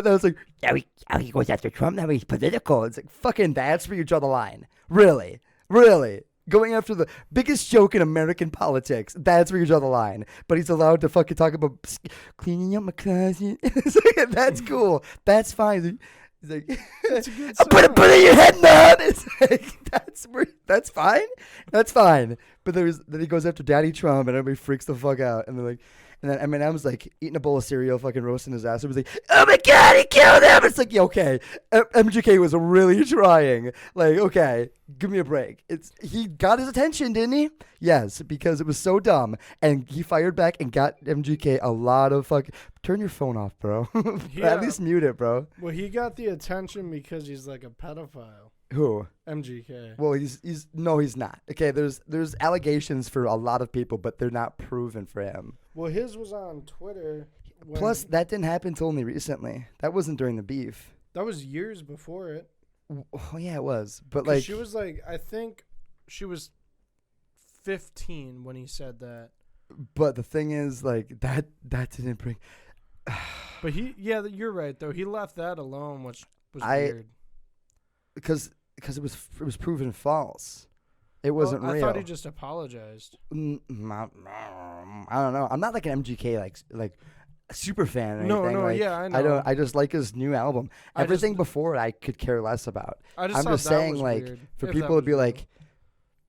was like, now he goes after Trump. Now he's political. It's like fucking. That's where you draw the line. Really. Going after the biggest joke in American politics. That's where you draw the line. But he's allowed to fucking talk about cleaning up my closet. That's cool. That's fine. He's like, that's a good I'll put a bullet in your head, man. It's like, that's fine. That's fine. But then he goes after Daddy Trump, and everybody freaks the fuck out. And they're like, And then Eminem's like eating a bowl of cereal, fucking roasting his ass. It was like, oh my god, he killed him. It's like, yeah, okay. MGK was really trying. Like, okay, give me a break. He got his attention, didn't he? Yes, because it was so dumb. And he fired back and got MGK a lot of fucking. Turn your phone off, bro. At least mute it, bro. Well, he got the attention because he's like a pedophile. Who? MGK. Well, he's not. Okay, there's allegations for a lot of people, but they're not proven for him. Well, his was on Twitter. Plus, that didn't happen until only recently. That wasn't during the beef. That was years before it. Oh yeah, it was. But like, she was like, I think she was 15 when he said that. But the thing is, like, that didn't bring. But you're right though. He left that alone, which was weird. Because it was proven false. It wasn't real. I thought he just apologized. I don't know. I'm not like an MGK like super fan or anything. No, like, yeah, I know. I just like his new album. Everything before it, I could care less about. I'm just saying, like, weird, for people to be like,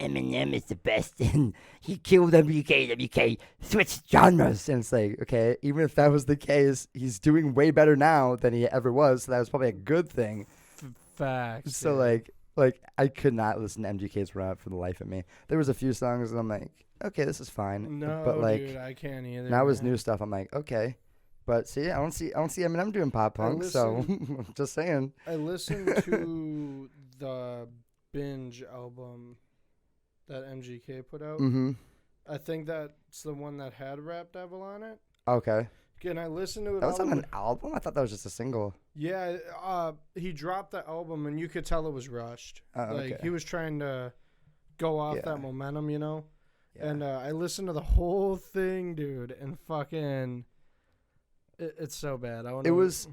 Eminem is the best, and he killed WK. WK switched genres, and it's like, okay, even if that was the case, he's doing way better now than he ever was. So that was probably a good thing. Facts. So like I could not listen to MGK's rap for the life of me. There was a few songs and I'm like, okay, this is fine. No, but like, dude, I can't either. Now his new stuff, I'm like, okay. But see, I don't see Eminem doing pop punk. So just saying. I listened to the Binge album that MGK put out. Mm-hmm. I think that's the one that had Rap Devil on it. Okay. And I listened to it. That was on an album? I thought that was just a single. Yeah, he dropped the album, and you could tell it was rushed. Okay. He was trying to go off that momentum, you know? Yeah. And I listened to the whole thing, dude, and fucking... It's so bad. It was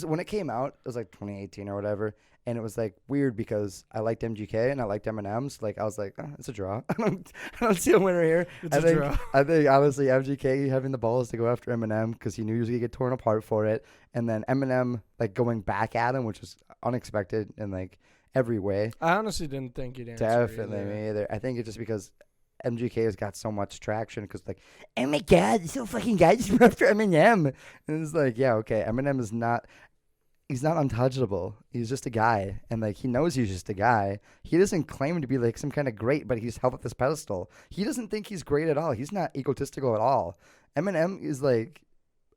when it came out, it was like 2018 or whatever, and it was like weird because I liked MGK and I liked Eminem, so like I was like, oh, it's a draw. I don't see a winner here. It's a draw. I think honestly MGK having the balls to go after Eminem because he knew he was gonna get torn apart for it, and then Eminem like going back at him, which was unexpected in like every way. I honestly didn't think he'd answer. Definitely me either. I think it's just because MGK has got so much traction because like, oh my god, this whole fucking guy just went after Eminem, and it's like, yeah, okay, Eminem is not. He's not untouchable. He's just a guy, and like he knows he's just a guy. He doesn't claim to be like some kind of great, but he's held at this pedestal. He doesn't think he's great at all. He's not egotistical at all. Eminem is like,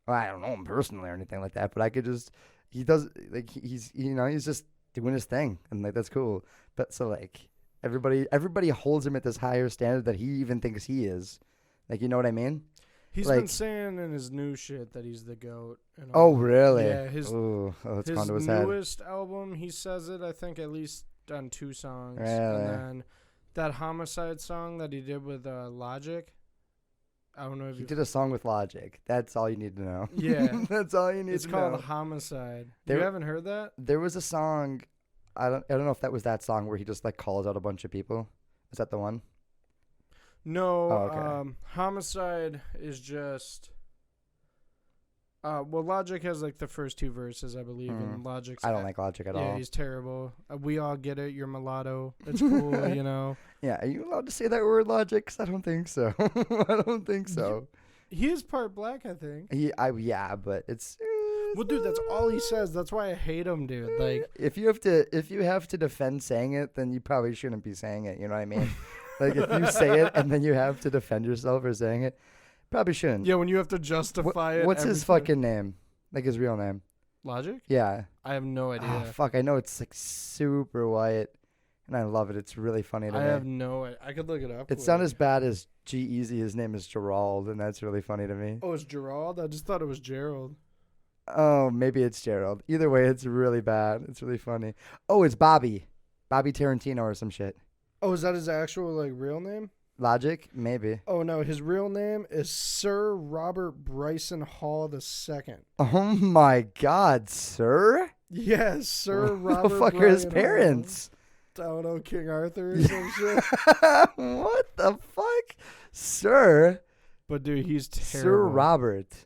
well, I don't know him personally or anything like that, but I could just he does like he's he's just doing his thing, and like that's cool. But so like everybody holds him at this higher standard that he even thinks he is. Like, you know what I mean? He's like, been saying in his new shit that he's the GOAT. And oh, really? Yeah, his newest album, he says it, I think, at least on 2 songs. Really? And then that Homicide song that he did with Logic. I don't know if he did a song with Logic. That's all you need to know. Yeah. That's all you need to know. It's called Homicide. You haven't heard that? There was a song, I don't know if that was that song where he just like calls out a bunch of people. Is that the one? No, oh, okay. Homicide is just... well, Logic has like the first 2 verses, I believe, and Logic's... I don't like Logic at all. Yeah, he's terrible. We all get it. You're mulatto. That's cool, you know? Yeah, are you allowed to say that word, Logic? 'Cause I don't think so. I don't think so. He is part black, I think. Yeah, but it's... Well, dude, that's all he says. That's why I hate him, dude. Like, if you have to defend saying it, then you probably shouldn't be saying it. You know what I mean? Like, if you say it and then you have to defend yourself for saying it, probably shouldn't. Yeah, when you have to justify it. What's his fucking name? Like, his real name? Logic? Yeah. I have no idea. Oh, fuck. I know it's, like, super white, and I love it. It's really funny to me. I have no idea. I could look it up. It's not as bad as G-Eazy. His name is Gerald, and that's really funny to me. Oh, it's Gerald? I just thought it was Gerald. Oh, maybe it's Gerald. Either way, it's really bad. It's really funny. Oh, it's Bobby. Bobby Tarantino or some shit. Oh, is that his actual, like, real name? Logic? Maybe. Oh, no. His real name is Sir Robert Bryson Hall II. Oh, my God, sir? Yes, Sir Robert Who the fuck are his parents? I don't know, King Arthur or some shit. What the fuck? Sir? But, dude, he's terrible. Sir Robert.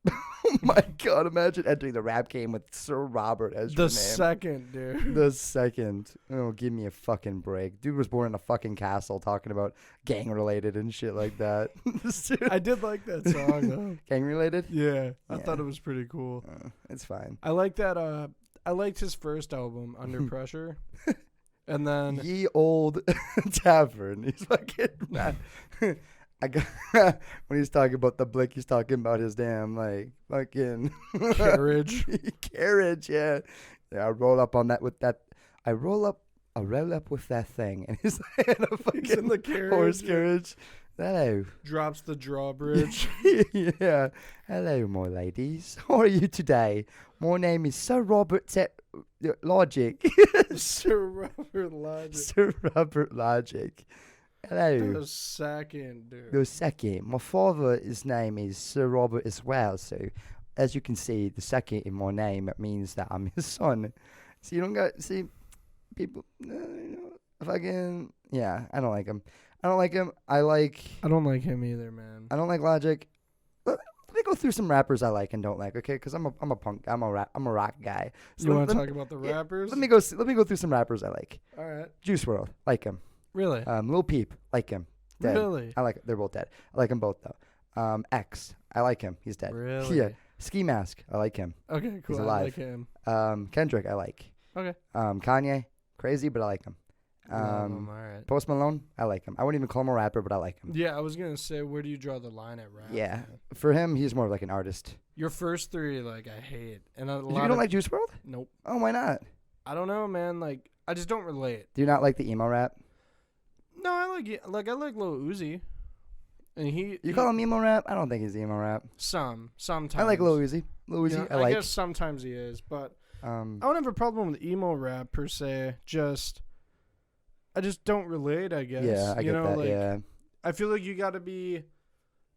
Oh my God! Imagine entering the rap game with Sir Robert as your The name. second, dude. The second. Oh, give me a fucking break. Dude was born in a fucking castle talking about gang related and shit like that. I did like that song though. Gang related? Yeah, I Yeah. thought it was pretty cool. It's fine. I like that. I liked his first album, Under Pressure, and then Ye old tavern. He's fucking mad. I got when he's talking about the blick, he's talking about his damn like fucking Carriage. carriage. Yeah, I roll up on that with that. I roll up with that thing, and he's like in a fucking He's in the carriage. horse carriage. Hello. Drops the drawbridge. Yeah. Hello, my ladies. How are you today? My name is Sir Robert Logic. Sir Robert Logic. Sir Robert Logic. Hello. The second, dude. The second. My father's name is Sir Robert as well. So, as you can see, the second in my name, it means that I'm his son. So you don't got see people. Fucking yeah. I don't like him. I don't like him. I don't like him either, man. I don't like Logic. Let me go through some rappers I like and don't like, okay? Because I'm a punk. I'm a rock guy. So You want to talk about the rappers? Let me go through some rappers I like. All right. Juice WRLD, like him. Really? Lil Peep, like him. Dead. Really? I like. They're both dead. I like them both though. X, I like him. He's dead. Really? Yeah. Ski Mask, I like him. Okay, cool. He's I alive. like him. Kendrick, I like. Okay. Kanye, crazy, but I like him. All right. Post Malone, I like him. I wouldn't even call him a rapper, but I like him. Yeah, I was gonna say, where do you draw the line at rap? Yeah. man? For him, he's more like an artist. Your first three, like, I hate, and a You lot don't like Juice WRLD? Nope. Oh, why not? I don't know, man. Like, I just don't relate. Do you not like the emo rap? No, I like it. Like, I like Lil Uzi, and You call him emo rap? I don't think he's emo rap. sometimes. I like Lil Uzi. Lil Uzi, Yeah, I like. guess sometimes he is, but I Um, don't have a problem with emo rap per se. I just don't relate, I guess. yeah, I get that. Like, Yeah. I feel like you got to be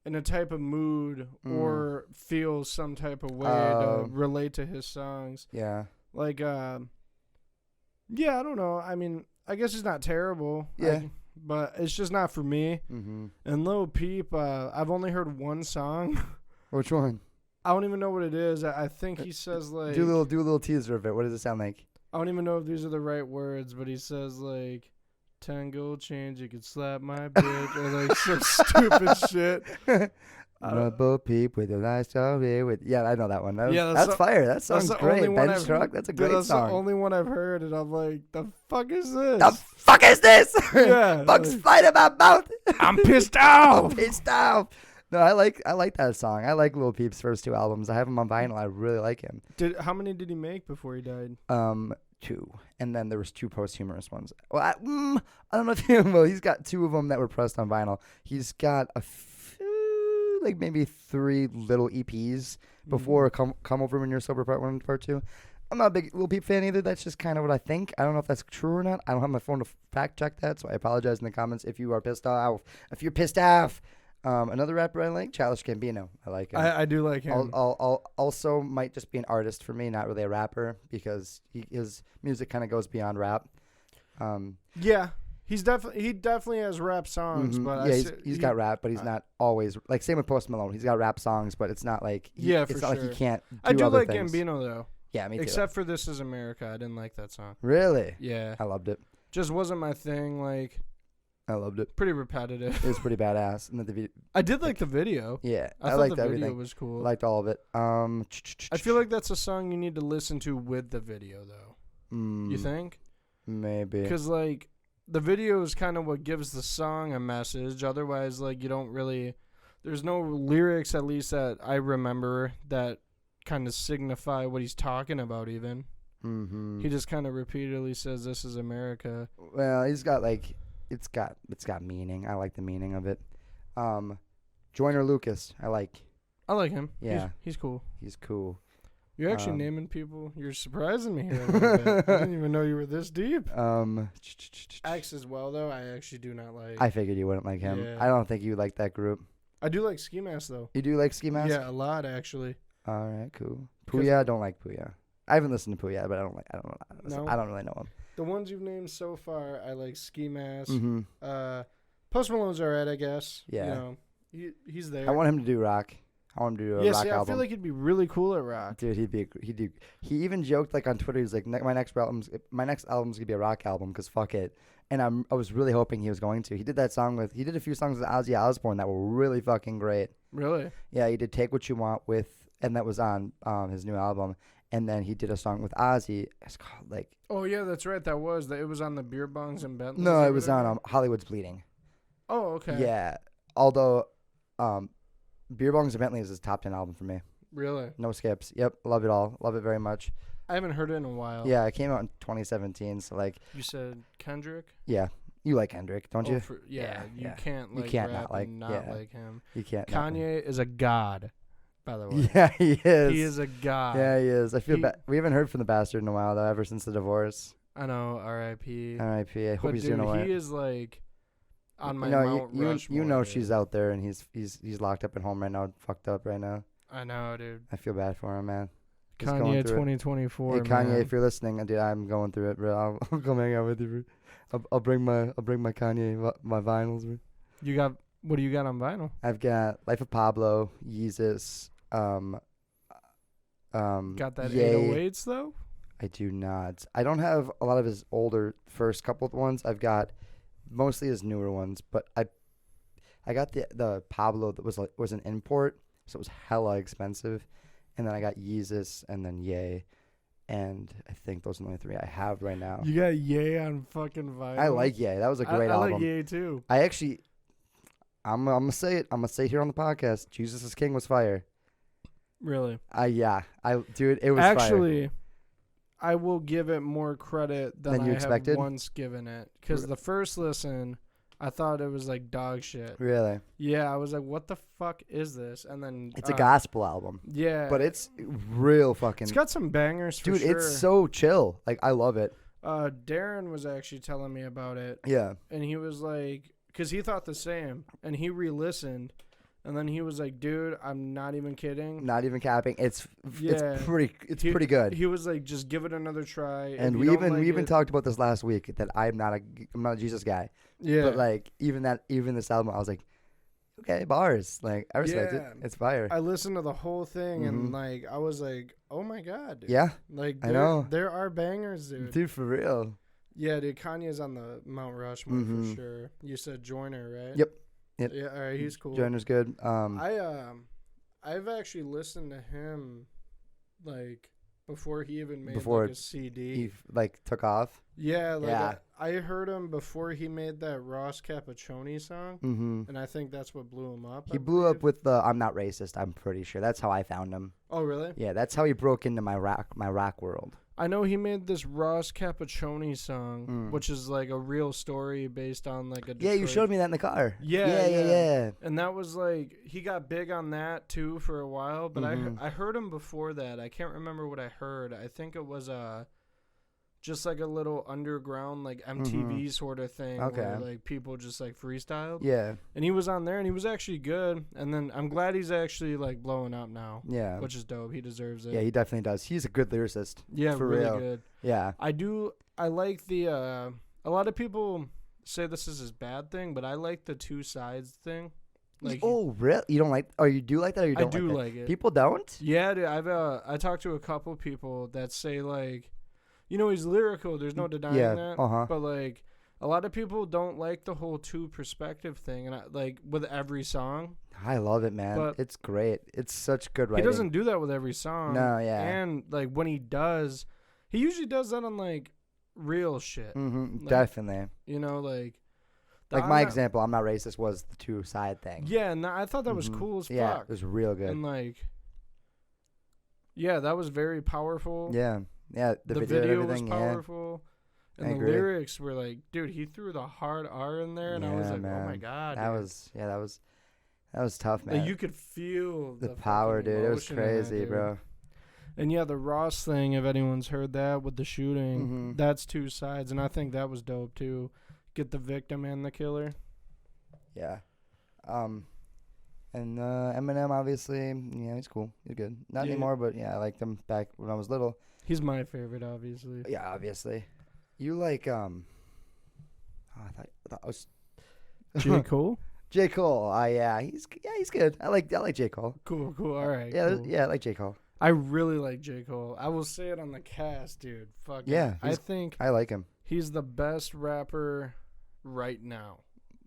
in a type of mood or feel some type of way to relate to his songs. Yeah. Like, yeah, I don't know. I mean, I guess it's not terrible. Yeah. But it's just not for me. Mm-hmm. And Lil Peep, I've only heard one song. Which one? I don't even know what it is. I think he says, like... Do a little teaser of it. What does it sound like? I don't even know if these are the right words, but he says, like... 10 gold change, you could slap my bitch, or like some stupid shit. Rubber Peep with a nice story with. Yeah, I know that one. Yeah, That's fire. That song's the great. only one Ben I've Struck. heard. That's a Dude, great that's song. the only one I've heard, and I'm like, the fuck is this? The fuck is this? Yeah, Bugs like- flying in my mouth. I'm pissed off. I'm pissed off. No, I like that song. I like Lil Peep's first two albums. I have him on vinyl. I really like him. How many did he make before he died? 2, and then there was 2 posthumous ones. Well, I don't know if you. Well, he's got 2 of them that were pressed on vinyl. He's got a few, like maybe 3 little EPs before Come Over When You're Sober Part 1 and Part 2. I'm not a big Lil Peep fan either. That's just kind of what I think. I don't know if that's true or not. I don't have my phone to fact check that, so I apologize in the comments if you are pissed off. If you're pissed off. Another rapper I like, Childish Gambino. I like him. I do like him. I'll also might just be an artist for me, not really a rapper, because his music kind of goes beyond rap. Yeah, he definitely has rap songs, but yeah, he's got rap, but he's not always like same with Post Malone. He's got rap songs, but it's not like it's not like he can't. I do other like things. Gambino though. Yeah, me too. Except for This Is America, I didn't like that song. Really? Yeah, I loved it. Just wasn't my thing. Like, I loved it. pretty repetitive. It was pretty badass. And the I did like the video. yeah, I I thought liked the everything. video was cool. Liked all of it. I feel like that's a song you need to listen to with the video, though. You think? Maybe. Because, like, the video is kind of what gives the song a message. Otherwise, like, you don't really... There's no lyrics, at least, that I remember that kind of signify what he's talking about, even. Mm-hmm. He just kind of repeatedly says, "This is America." Well, he's got, like... It's got meaning. I like the meaning of it. Joyner Lucas, I like. I like him. Yeah. He's cool. He's cool. You're actually naming people. You're surprising me here a little bit. I didn't even know you were this deep. X as well, though, I actually do not like. I figured you wouldn't like him. Yeah. I don't think you like that group. I do like Ski Mask, though. You do like Ski Mask? Yeah, a lot, actually. All right, cool. Puya, I don't like Puya. I haven't listened to Puya, but I don't really know him. The ones you've named so far, I like Ski Mask. Mm-hmm. Post Malone's alright, I guess. Yeah. You know, he's there. I want him to do rock. I want him to do a Yeah, rock see, album. I feel like he'd be really cool at rock. Dude, he even joked like on Twitter. He's like, my next album's gonna be a rock album because fuck it. And I was really hoping he was going to. He did a few songs with Ozzy Osbourne that were really fucking great. Really? Yeah, he did Take What You Want and that was on his new album. And then he did a song with Ozzy. It's called like. Oh yeah, that's right. It was on the Beer Bongs and Bentleys. No, it was on Hollywood's Bleeding. Oh, okay. Yeah, although, Beer Bongs and Bentleys is top 10 album for me. Really? No skips. Yep, love it all. Love it very much. I haven't heard it in a while. Yeah, it came out in 2017. So like. You said Kendrick? Yeah, you like Kendrick, don't you? You can't You like can't rap not like and not like him. You can't. Kanye is a god, by the way. Yeah, he is. He is a god. Yeah, he is. I feel bad. We haven't heard from the bastard in a while though, ever since the divorce. I know. R.I.P. R.I.P. I hope But he's dude, doing alright. he is like on my No, Mount Rushmore. you know dude. she's out there and he's locked up at home right now, fucked up right now. I know, dude. I feel bad for him, man. He's Kanye going through it. 2024. Hey Kanye, man. if you're listening, dude, I'm going through it, bro. I'll come hang out with you. I'll bring my Kanye my vinyls. Bro. You got what do you got on vinyl? I've got Life of Pablo, Yeezus, Got that Ye. 808s though? I do not. I don't have a lot of his older first couple of ones. I've got mostly his newer ones, but I got the Pablo that was an import, so it was hella expensive, and then I got Yeezus and then Ye, and I think those are the only three I have right now. You got Ye on fucking vinyl. I like Ye. That was a great I album. like Ye too. I actually, I'm gonna say it. I'm gonna say it here on the podcast. Jesus is King was fire. Really? Dude, it was Actually, fire. I will give it more credit than you I expected? have once given it. Because the first listen, I thought it was like dog shit. Really? Yeah, I was like, what the fuck is this? And then It's a gospel album. Yeah. But it's real fucking. It's got some bangers for dude, sure. it's so chill. Like, I love it. Darren was actually telling me about it. Yeah. And he was like, because he thought the same. And he re-listened. And then he was like, dude, I'm not even kidding. Not even capping. It's He- pretty good. He was like, just give it another try. If And you we don't even like we even it- talked about this last week that I'm not a Jesus guy. Yeah. But like even this album, I was like, okay, bars. Like I respect it. Yeah. It's fire. I listened to the whole thing and Mhm. like I was like, oh my god, dude. Yeah. Like I know. there are bangers, dude. Dude, for real. Yeah, dude. Kanye's on the Mount Rushmore Mhm. for sure. You said Joyner, right? Yep. Yeah. All right. He's cool. Joiner's good. I've actually listened to him like before he even made Before like a CD. He like took off. Yeah, like Yeah. I heard him before he made that Ross Cappuccini song, Mm-hmm. and I think that's what blew him up. He I blew up believe. with the "I'm Not Racist." I'm pretty sure that's how I found him. Oh, really? Yeah, that's how he broke into my rock world. I know he made this Ross Cappuccini song, Mm. which is like a real story based on like a Yeah, you Detroit- showed me that in the car. Yeah, yeah. And that was like he got big on that too for a while, but Mhm. I heard him before that. I can't remember what I heard. I think it was just like a little underground like MTV sort of thing where Okay. like people just like freestyled. Yeah, And he was on there and he was actually good. And then I'm glad he's actually like blowing up now, yeah. which is dope. He deserves it. Yeah, he definitely does. He's a good lyricist. Yeah, for really real. good. Yeah. I like the a lot of people say this is his bad thing, but I like the two sides thing. Like Oh, really? You don't like? Oh, you do like that, or you I don't? do like, like that? it. People don't. Yeah, dude, I talked to a couple people that say like, you know, he's lyrical. There's no denying Yeah. that. Uh-huh. But like, a lot of people don't like the whole two perspective thing, and like with every song, I love it, man. But It's great. It's such good writing. he doesn't do that with every song. No, yeah. And like when he does, he usually does that on like real shit. Mm-hmm. Like, Definitely. You know, like Like I'm my not- example, I'm not racist, was the two side thing. Yeah, and I thought that was Mhm. cool as Yeah, fuck. it was real good. And like, yeah, that was very powerful. Yeah. Yeah. The, The video, and video was everything. Yeah. powerful. And I the agree. lyrics were like, dude, he threw the hard R in there, and I was Yeah, like, oh my man. god, That dude. was tough, man. Like, you could feel the the power, fucking dude. It was emotion in that, crazy, dude. bro. And yeah, the Ross thing, if anyone's heard that with the shooting, Mhm. that's two sides, and I think that was dope too. Get the victim and the killer. Yeah. And Eminem, obviously, yeah, he's cool. He's good. Not Yeah. anymore, but yeah, I liked him back when I was little. He's my favorite, obviously. Yeah, obviously. You like I thought I was J. Cole? J. Cole. Yeah, he's good. I like J. Cole. Cool. All right. Yeah, cool. I like J. Cole. I really like J. Cole. I will say it on the cast, dude. Fuck Yeah, I think I like him. he's the best rapper right now.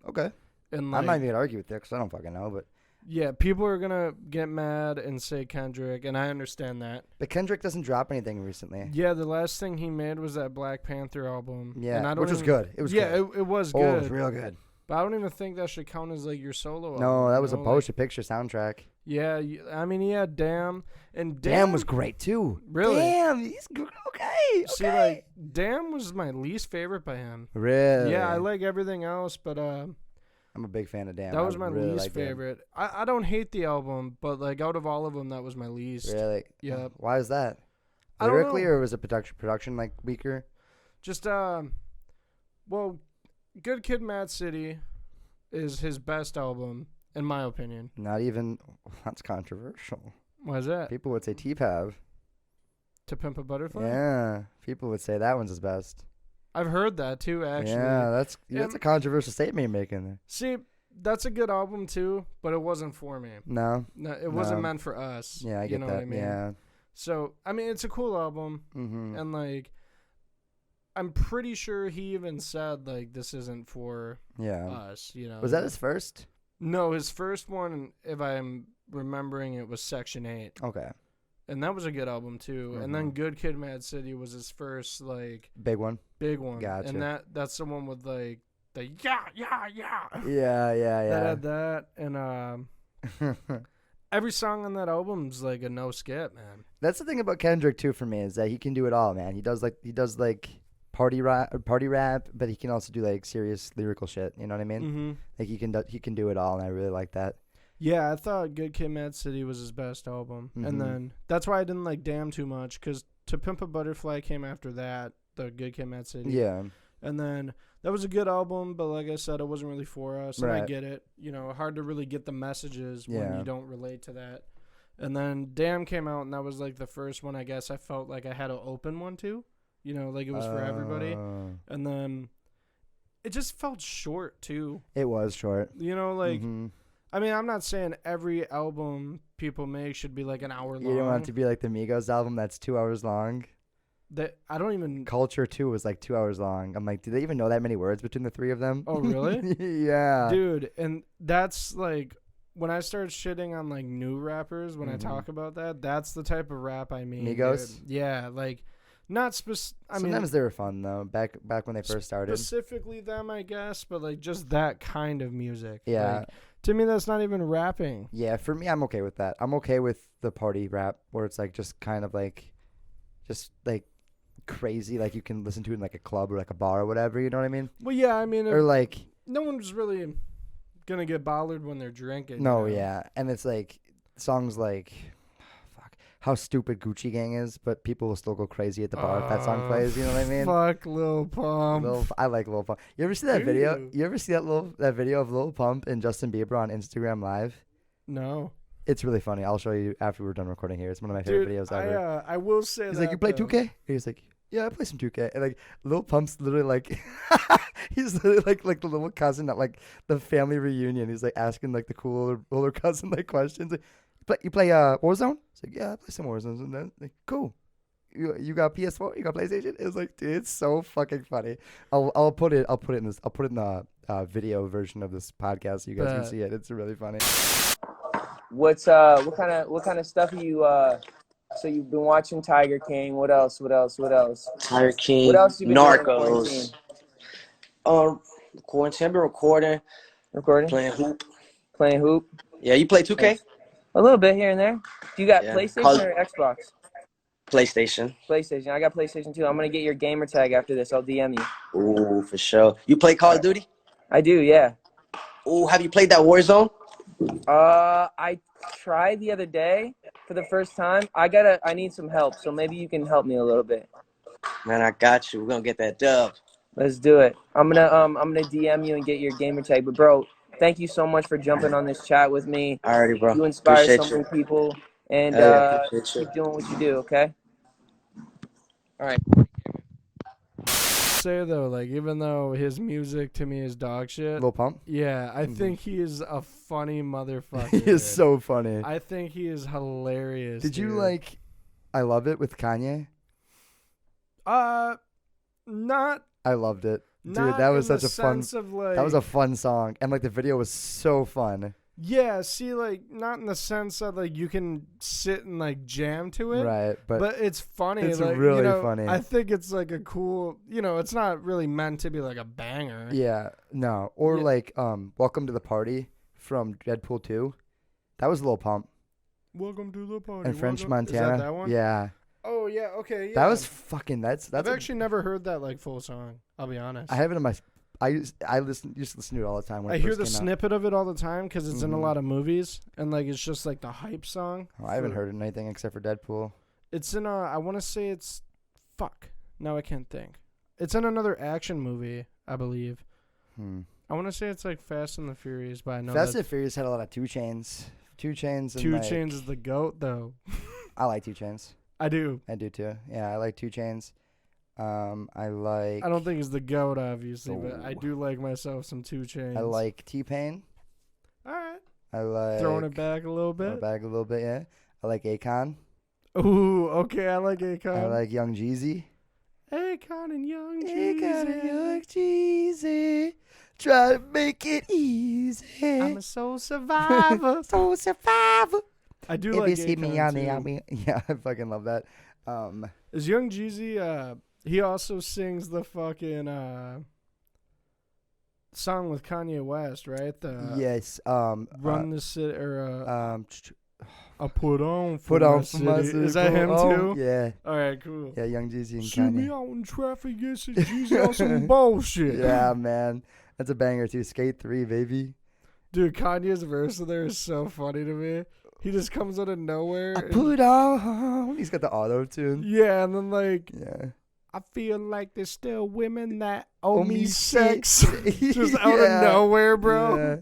Okay. And I'm not even gonna argue with that because I don't fucking know, but yeah, people are gonna get mad and say Kendrick, and I understand that. But Kendrick doesn't drop anything recently. Yeah, the last thing he made was that Black Panther album. Yeah, and which was good. It was good. It was Oh, good. it was real good. But I don't even think that should count as like your solo album. No, that was a like, motion picture soundtrack. Yeah, I mean, he had Damn, and Damn was great too. Really? Damn, he's good. Okay. See, like, Damn was my least favorite by him. Really? Yeah, I like everything else, but I'm a big fan of Damn. that was my really least favorite. I don't hate the album, but like out of all of them, that was my least. Really? Yeah. Why is that? I don't Lyrically, know. or was it production like weaker? Just well, Good Kid, Mad City is his best album in my opinion. Not even. That's controversial. Why is that? People would say T-Pav. To Pimp a Butterfly? Yeah, people would say that one's his best. I've heard that too, actually. Yeah, that's a controversial statement you're making there. See, that's a good album too, but it wasn't for me. No, it wasn't meant for us. Yeah, I get you know that. What I mean? Yeah. So, I mean, it's a cool album, and like, I'm pretty sure he even said like this isn't for us. You know, Was that his first? No, his first one, if I'm remembering, it was Section 8. Okay. And that was a good album too. And then Good Kid, Mad City was his first like big one. Gotcha. And that's the one with like the yeah. Yeah. That had that, and every song on that album's like a no skip, man. That's the thing about Kendrick too for me is that he can do it all, man. He does like party rap, but he can also do like serious lyrical shit. You know what I mean? Mm-hmm. Like he can do it all, and I really like that. Yeah, I thought Good Kid, Mad City was his best album, and then that's why I didn't like Damn too much, because To Pimp a Butterfly came after that, the Good Kid, Mad City. Yeah. And then that was a good album, but like I said, it wasn't really for us, and I get it. You know, hard to really get the messages when you don't relate to that. And then Damn came out, and that was like the first one I guess I felt like I had to open one to. You know, like it was for everybody. And then it just felt short too. It was short. You know, like I mean, I'm not saying every album people make should be like an hour long. You don't want it to be like the Migos album that's 2 hours long. That I don't even. Culture 2 was like 2 hours long. I'm like, do they even know that many words between the three of them? Oh, really? Yeah. Dude, and that's like when I start shitting on like new rappers, when I talk about that, that's the type of rap I mean. Migos? Dude. Yeah, like not specific. Sometimes they were fun though, back when they first started. Specifically them, I guess, but like just that kind of music. Yeah. Like, to me, that's not even rapping. Yeah, for me, I'm okay with that. I'm okay with the party rap where it's like just kind of like, just like crazy, like you can listen to it in like a club or like a bar or whatever. You know what I mean? Well, yeah, I mean, or like no one's really gonna get bothered when they're drinking. No, you know? yeah, and it's like songs like, fuck, how stupid Gucci Gang is, but people will still go crazy at the bar if that song plays. You know what I mean? Fuck Lil Pump. I like Lil Pump. You ever see that video? You ever see that video of Lil Pump and Justin Bieber on Instagram Live? No. It's really funny. I'll show you after we're done recording here. It's one of my favorite videos ever. I will say he's like, you play 2K? He's like, yeah, I play some 2K. And like Lil Pump's literally like, he's literally like the little cousin at like the family reunion. He's like asking like the cool older cousin like questions. Like, you play Warzone? It's like, yeah, I play some Warzone. And then like, cool. You got PS4? You got PlayStation? It was like, dude, it's so fucking funny. I'll put it in the video version of this podcast so you guys can see it. It's really funny. What kind of stuff are you so you've been watching Tiger King? What else? Tiger King. What else you been Narcos. Quarantine. I've been recording. Playing hoop. Yeah, you play 2K? A little bit here and there. Do you got PlayStation or Xbox? PlayStation. I got PlayStation too. I'm gonna get your gamer tag after this. I'll DM you. Ooh, for sure. You play Call of Duty? I do, yeah. Ooh, have you played that Warzone? I tried the other day for the first time. I need some help, so maybe you can help me a little bit. Man, I got you. We're gonna get that dub. Let's do it. I'm gonna DM you and get your gamer tag. But bro, thank you so much for jumping on this chat with me. Alrighty, bro. You inspire Appreciate so many people, and keep doing what you do. Okay. All right. say though, like even though his music to me is dog shit, Lil Pump. yeah, I Mhm. think he is a funny motherfucker. He is dude. so funny. I think he is hilarious. Did you dude. like I Love It with Kanye? Not. I loved it. Dude, Not that was in such the a fun sense of, like, that was a fun song. And like the video was so fun. Yeah, see, like not in the sense that like you can sit and like jam to it. Right. But It's funny. it's like, really you know, funny. I think it's like a cool. It's not really meant to be like a banger. yeah, no. Or Yeah. like Welcome to the Party from Deadpool 2. That was Lil Pump. Welcome to the party. And French welcome- Montana. Is that one? Yeah. Oh yeah. Okay. Yeah. That was fucking that's I've a- actually never heard that like full song. I'll be honest. I have it in my I used to listen to it all the time when I it hear first the came out. snippet of it all the time because it's in a Mhm. lot of movies and like it's just like the hype song. Oh, I haven't for- heard it in anything except for Deadpool. It's in a. I want to say it's. Fuck. Now I can't think. It's in another action movie, I believe. I want to say it's like Fast and the Furious, but I know Fast that and Furious had a lot of 2 Chainz. 2 Chainz and 2 like, Chainz is the goat though. I like 2 Chainz. I do. I do too. Yeah, I like 2 Chainz. I like I don't think he's the goat, obviously, but I Oh. do like myself some 2 Chainz. I like T-Pain. All right. I like Throwing it back a little throw it bit. back a little bit, yeah. I like Akon. Ooh, okay. I like Akon. I like Young Jeezy. Akon and Young Akon and Jeezy. Young Jeezy. Try to make it easy. I'm a soul survivor. Soul survivor. I do If like you see me on the Akon too. yeah, I fucking love that. Is Young Jeezy, he also sings the fucking song with Kanye West, right? The yes. Run the City, or I Put On Put my on for my city. Is that city. him Oh, too? yeah. Alright, cool. Yeah, Young Jeezy and See me Kanye. out in traffic, yes, it's Jeezy on some bullshit. Yeah, man. That's a banger too. Skate 3, baby. Dude, Kanye's verse in there is so funny to me. He just comes out of nowhere. I and- put on. He's got the auto tune. yeah, and then like, Yeah. I feel like there's still women that owe me sex. sex. Just out Yeah. of nowhere, bro. Yeah.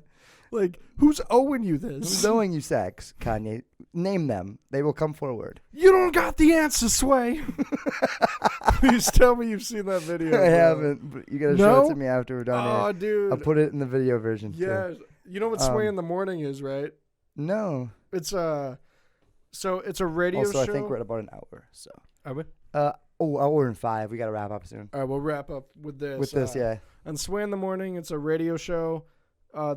Like, who's owing you this? Who's owing you sex, Kanye? Name them. They will come forward. You don't got the answer, Sway. Please tell me you've seen that video. I bro. haven't, but you gotta show No? it to me after we're done Oh, here. dude. I'll put it in the video version. too. Yeah. You know what Sway in the Morning is, right? No. It's so it's a radio Also, show. I think we're at about an hour. So. Are we? Hour and 5. We gotta wrap up soon. All right, we'll wrap up with this. With this, yeah. On Sway in the Morning, it's a radio show.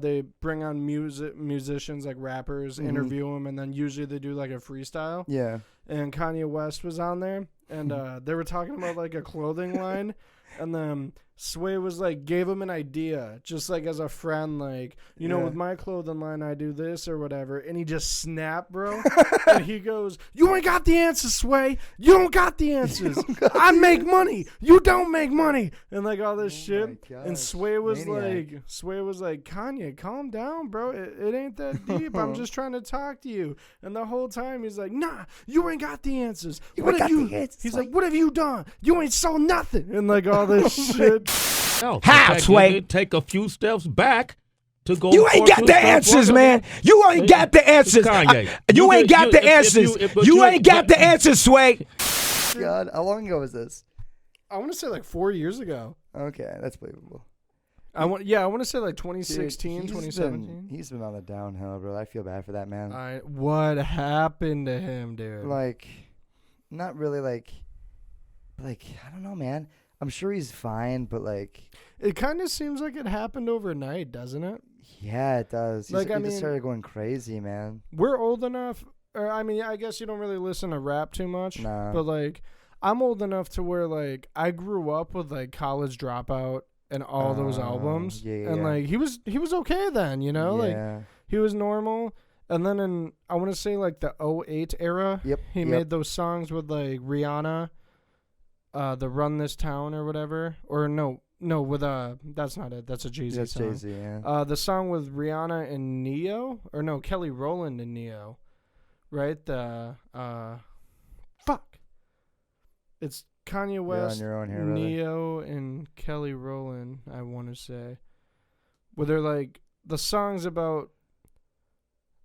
They bring on musicians like rappers, Mhm. interview them, and then usually they do like a freestyle. Yeah. And Kanye West was on there, and they were talking about like a clothing line, and then Sway was like gave him an idea, just like as a friend, like Yeah. with my clothing line I do this or whatever, and he just snapped, bro, and he goes, "You ain't got the answers, Sway. You don't got the answers. I make money. You don't make money," and like all this shit. my And gosh, Sway was maniac. like, Kanye, calm down, bro. It ain't that deep. I'm just trying to talk to you. And the whole time he's like, nah, you ain't got the answers. You What ain't have got you? the answers, He's Sway. like, what have you done? You ain't sold nothing. And like all this shit. How, Sway? Take a few steps back to go. You ain't got the answers, man. You ain't got the answers. Kanye. You ain't got the answers. You ain't got the answers, Sway. God, how long ago was this? I want to say like 4 years ago. Okay, that's believable. I want to say like Dude, 2016, he's 2017. He's been on the downhill, bro. I feel bad for that man. What happened to him, dude? Like, not really like I don't know, man. I'm sure he's fine, but like, It kind of seems like it happened overnight, doesn't it? yeah, it does. Like, he I just mean- started going crazy, man. We're old enough, or I mean, I guess you don't really listen to rap too much, Nah. but like, I'm old enough to where like I grew up with like College Dropout and all those Oh, albums, yeah, and yeah. like he was okay then, like Yeah. he was normal. And then in I want to say like the 08 era, Yep. he yep. made those songs with like Rihanna, the Run This Town or whatever, or no with that's not it, that's a Jay-Z That's song. Jay-Z, yeah. The song with Rihanna and Neo, or no, Kelly Rowland and Neo, right? The fuck, it's Kanye You're on West, your own here, brother. Neo, and Kelly Rowland. I want to say, where they're like the songs about,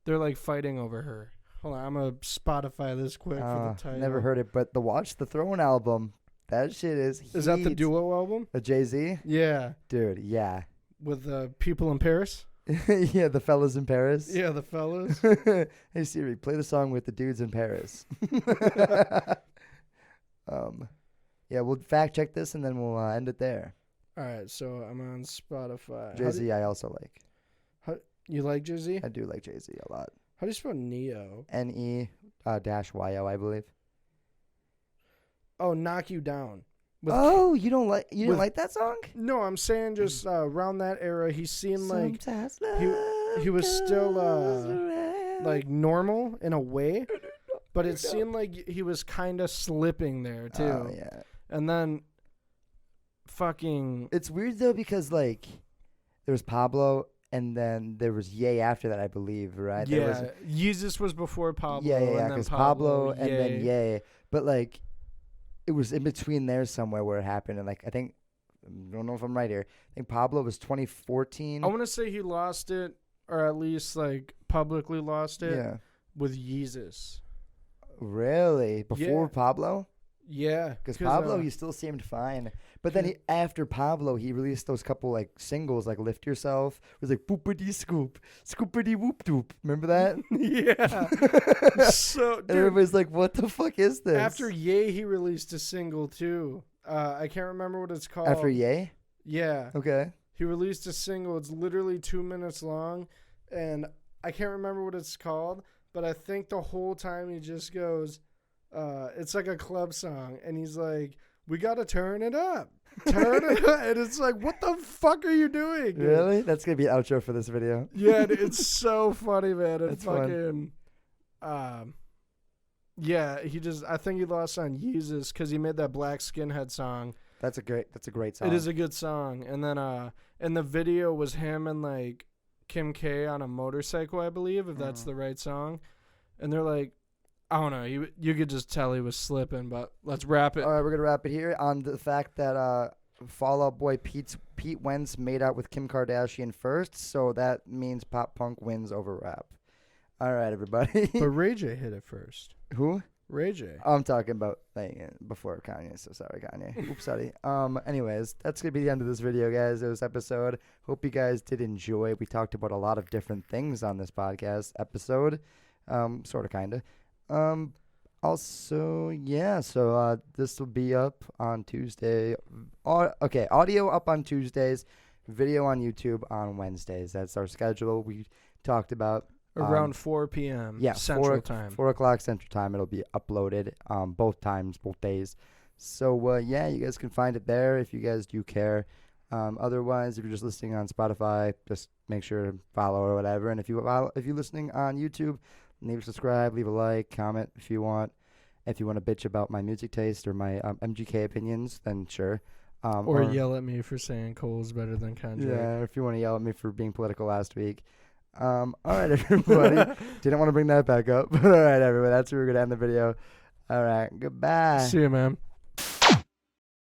they're like fighting over her. Hold on, I'm gonna Spotify this quick for the title. Never heard it, but the Watch the Throne album, That shit is heat. Is that the duo album? A Jay-Z? Yeah. Dude, yeah. With people in Paris? Yeah, the fellas in Paris. Yeah, the fellas. Hey Siri, play the song with the dudes in Paris. Yeah, we'll fact check this and then we'll end it there. All right, so I'm on Spotify. Jay-Z I also like. You like Jay-Z? I do like Jay-Z a lot. How do you spell Neo? N-E--Y-O, I believe. Oh, Knock You Down. You didn't like that song? No, I'm saying just around that era, he seemed like he was still like normal in a way, but it seemed like he was kind of slipping there too. Oh, yeah. And then fucking... It's weird though because like there was Pablo and then there was Ye after that, I believe, right? Yeah, Yeezus was before Pablo. Yeah, because Pablo and Ye. then Ye. But like it was in between there somewhere where it happened, and like I don't know if I'm right here. I think Pablo was 2014. I want to say he lost it, or at least like publicly lost it. Yeah. With Yeezus. Really? Before Pablo? Yeah. Because Pablo, he still seemed fine. But then after Pablo, he released those couple like singles like Lift Yourself. It was like boopity scoop, scoopity whoop doop. Remember that? Yeah. So and everybody's like, what the fuck is this? After Ye, he released a single too. I can't remember what it's called. After Ye? Yeah. Okay. He released a single. It's literally 2 minutes long. And I can't remember what it's called. But I think the whole time he just goes... it's like a club song, and he's like, "We gotta turn it up, turn it up," and it's like, "What the fuck are you doing?" Dude? Really? That's gonna be an outro for this video. Yeah, it's so funny, man. And That's fucking, yeah, I think he lost on Yeezus because he made that Black Skinhead song. That's a great song. It is a good song, and then and the video was him and like Kim K on a motorcycle, I believe, if that's the right song, and they're like. I don't know. You could just tell he was slipping, but let's wrap it. All right, we're gonna wrap it here on the fact that Fall Out Boy Pete Wentz made out with Kim Kardashian first, so that means pop punk wins over rap. All right, everybody. But Ray J hit it first. Who? Ray J. I'm talking about before Kanye. So sorry, Kanye. Oops, sorry. Anyways, that's gonna be the end of this video, guys. This episode. Hope you guys did enjoy. We talked about a lot of different things on this podcast episode. Sort of, kinda. Also, yeah, so this will be up on Tuesday. Audio up on Tuesdays, video on YouTube on Wednesdays. That's our schedule we talked about. Around 4 p.m. Yeah, Central Time. 4 o'clock Central Time. It'll be uploaded both days. So, yeah, you guys can find it there if you guys do care. Otherwise, if you're just listening on Spotify, just make sure to follow or whatever. And if you're listening on YouTube, leave a subscribe, leave a like, comment if you want. If you want to bitch about my music taste or my MGK opinions, then sure. Or yell at me for saying Cole's better than Kendrick. Yeah, or if you want to yell at me for being political last week. All right, everybody. Didn't want to bring that back up. But all right, everybody. That's where we're going to end the video. All right, goodbye. See you, man.